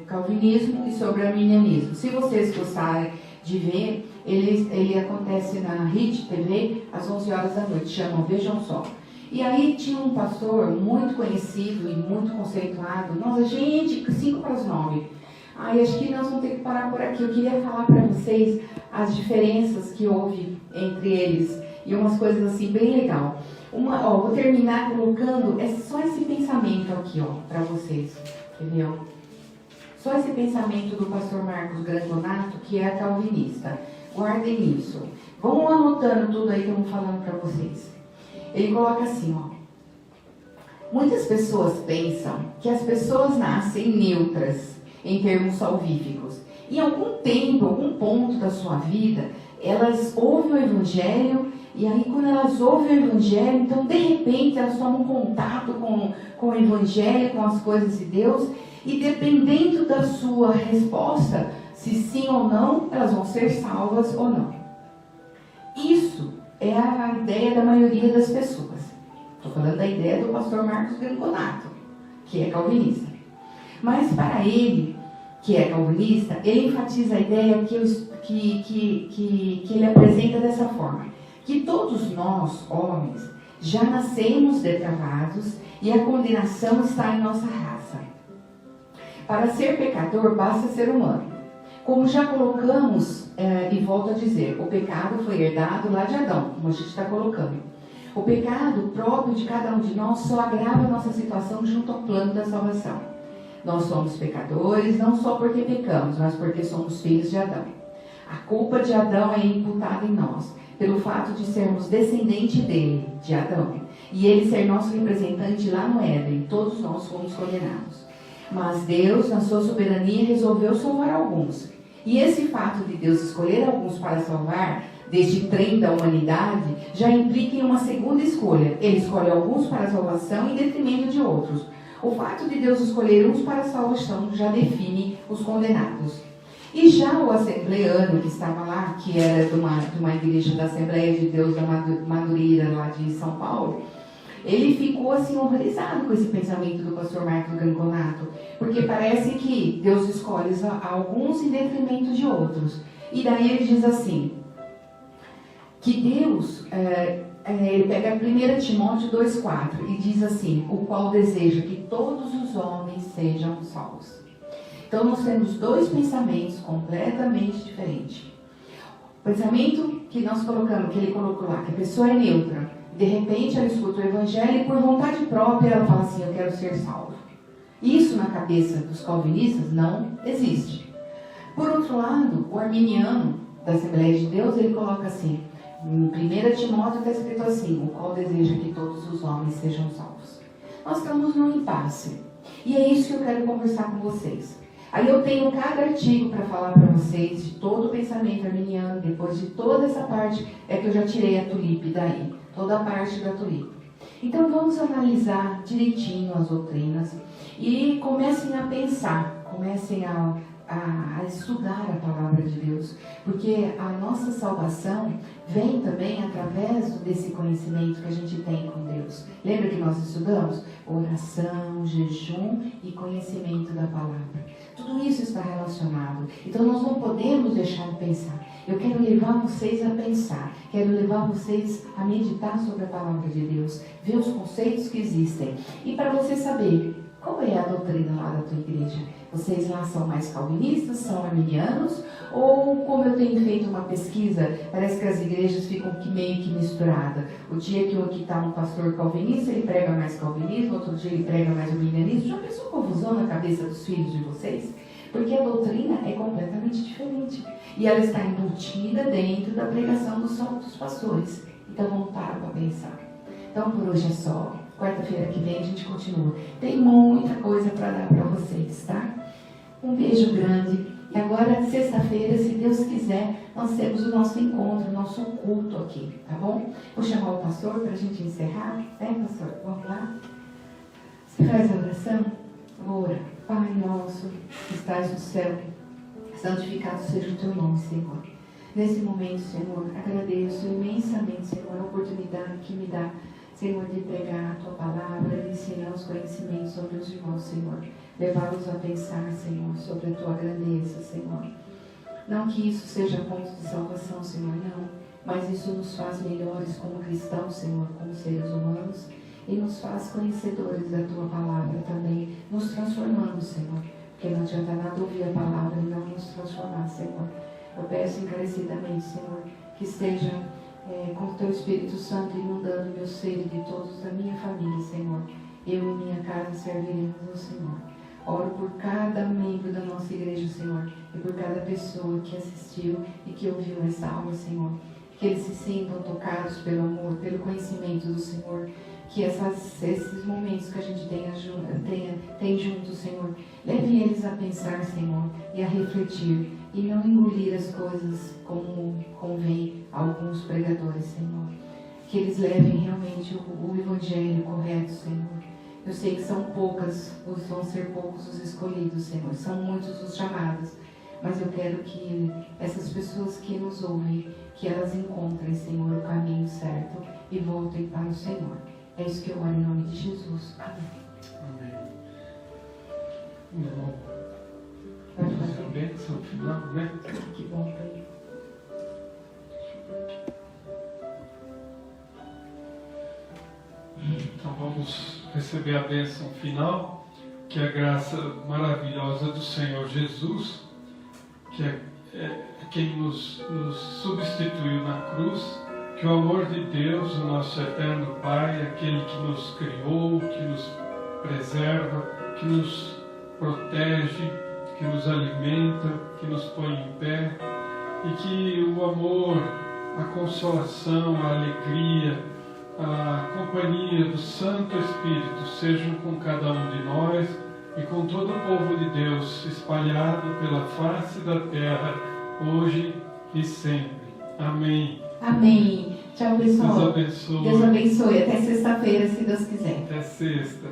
calvinismo e sobre arminianismo. Se vocês gostarem de ver, ele acontece na RIT TV às 11 horas da noite, chamam Vejam Só. E aí tinha um pastor muito conhecido e muito conceituado. Nossa, gente, 8:55. Aí acho que nós vamos ter que parar por aqui. Eu queria falar para vocês as diferenças que houve entre eles e umas coisas assim bem legal. Vou terminar colocando só esse pensamento aqui, ó, para vocês, entendeu? Só esse pensamento do pastor Marcos Grandonato, que é calvinista. Guardem isso. Vamos anotando tudo aí que eu vou falando para vocês. Ele coloca assim, ó. Muitas pessoas pensam que as pessoas nascem neutras em termos salvíficos. Em algum tempo, algum ponto da sua vida, elas ouvem o Evangelho. E aí quando elas ouvem o Evangelho, então de repente elas tomam contato com o Evangelho, com as coisas de Deus. E dependendo da sua resposta, se sim ou não, elas vão ser salvas ou não. Isso é a ideia da maioria das pessoas. Estou falando da ideia do pastor Marcos Grandonato, que é calvinista. Mas para ele, que é calvinista, ele enfatiza a ideia que ele apresenta dessa forma. Que todos nós, homens, já nascemos depravados e a condenação está em nossa raça. Para ser pecador, basta ser humano. Como já colocamos, e volto a dizer, o pecado foi herdado lá de Adão, como a gente está colocando. O pecado próprio de cada um de nós só agrava a nossa situação junto ao plano da salvação. Nós somos pecadores, não só porque pecamos, mas porque somos filhos de Adão. A culpa de Adão é imputada em nós, pelo fato de sermos descendente dele, de Adão, e ele ser nosso representante lá no Éden. Todos nós fomos condenados. Mas Deus, na sua soberania, resolveu salvar alguns. E esse fato de Deus escolher alguns para salvar, deste trem da humanidade, já implica em uma segunda escolha. Ele escolhe alguns para a salvação em detrimento de outros. O fato de Deus escolher uns para a salvação já define os condenados. E já o assembleano que estava lá, que era de uma igreja da Assembleia de Deus da Madureira, lá de São Paulo, ele ficou assim horrorizado com esse pensamento do pastor Marcos Ganconato, porque parece que Deus escolhe alguns em detrimento de outros. E daí ele diz assim, que Deus, ele pega 1 Timóteo 2,4 e diz assim, o qual deseja que todos os homens sejam salvos. Então nós temos dois pensamentos completamente diferentes. O pensamento que nós colocamos, que ele colocou lá, que a pessoa é neutra. De repente ela escuta o evangelho e por vontade própria ela fala assim, eu quero ser salvo. Isso na cabeça dos calvinistas não existe. Por outro lado, o arminiano da Assembleia de Deus, ele coloca assim, em 1 Timóteo está escrito assim, o qual deseja que todos os homens sejam salvos. Nós estamos num impasse. E é isso que eu quero conversar com vocês. Aí eu tenho cada artigo para falar para vocês de todo o pensamento arminiano, depois de toda essa parte, é que eu já tirei a tulipe daí, toda a parte da tulipe. Então vamos analisar direitinho as doutrinas e comecem a pensar, comecem a estudar a palavra de Deus, porque a nossa salvação vem também através desse conhecimento que a gente tem com Deus. Lembra que nós estudamos? Oração, jejum e conhecimento da palavra. Tudo isso está relacionado. Então nós não podemos deixar de pensar. Eu quero levar vocês a pensar, quero levar vocês a meditar sobre a palavra de Deus, ver os conceitos que existem. E para você saber qual é a doutrina lá da tua igreja, vocês lá são mais calvinistas, são arminianos, ou como eu tenho feito uma pesquisa, parece que as igrejas ficam meio que misturadas. O dia que aqui está um pastor calvinista, ele prega mais calvinismo, outro dia ele prega mais arminianismo. Já pensou confusão na cabeça dos filhos de vocês? Porque a doutrina é completamente diferente. E ela está embutida dentro da pregação dos pastores. Então vamos parar para pensar. Então por hoje é só. Quarta-feira que vem a gente continua. Tem muita coisa para dar para vocês, tá? Um beijo grande. E agora, sexta-feira, se Deus quiser, nós temos o nosso encontro, o nosso culto aqui, tá bom? Vou chamar o pastor para a gente encerrar. Pastor? Vamos lá? Você faz a oração? Vou orar. Pai nosso, que estás no céu, santificado seja o teu nome, Senhor. Nesse momento, Senhor, agradeço imensamente, Senhor, a oportunidade que me dá, Senhor, de pregar a tua palavra, de ensinar os conhecimentos sobre os irmãos, Senhor. Levá-los a pensar, Senhor, sobre a tua grandeza, Senhor. Não que isso seja ponto de salvação, Senhor, não. Mas isso nos faz melhores como cristãos, Senhor, como seres humanos. E nos faz conhecedores da tua palavra também, nos transformando, Senhor. Porque não adianta nada ouvir a palavra e não nos transformar, Senhor. Eu peço encarecidamente, Senhor, que esteja com o teu Espírito Santo inundando meu ser e de todos da minha família, Senhor. Eu e minha casa serviremos ao Senhor. Oro por cada membro da nossa igreja, Senhor, e por cada pessoa que assistiu e que ouviu essa aula, Senhor. Que eles se sintam tocados pelo amor, pelo conhecimento do Senhor. Que esses momentos que a gente tem juntos, Senhor, levem eles a pensar, Senhor, e a refletir, e não engolir as coisas como convém a alguns pregadores, Senhor. Que eles levem realmente o evangelho correto, Senhor. Eu sei que são vão ser poucos os escolhidos, Senhor, são muitos os chamados, mas eu quero que essas pessoas que nos ouvem, que elas encontrem, Senhor, o caminho certo e voltem para o Senhor. É isso que eu oro em nome de Jesus. Amém. Amém. Pode fazer. A bênção final, né? Que bom, Pai. Então vamos receber a bênção final, que é a graça maravilhosa do Senhor Jesus, que é quem nos substituiu na cruz. Que o amor de Deus, o nosso eterno Pai, aquele que nos criou, que nos preserva, que nos protege, que nos alimenta, que nos põe em pé, e que o amor, a consolação, a alegria, a companhia do Santo Espírito sejam com cada um de nós e com todo o povo de Deus espalhado pela face da terra, hoje e sempre. Amém. Amém. Tchau, pessoal. Deus abençoe. Deus abençoe. Até sexta-feira, se Deus quiser. Até sexta.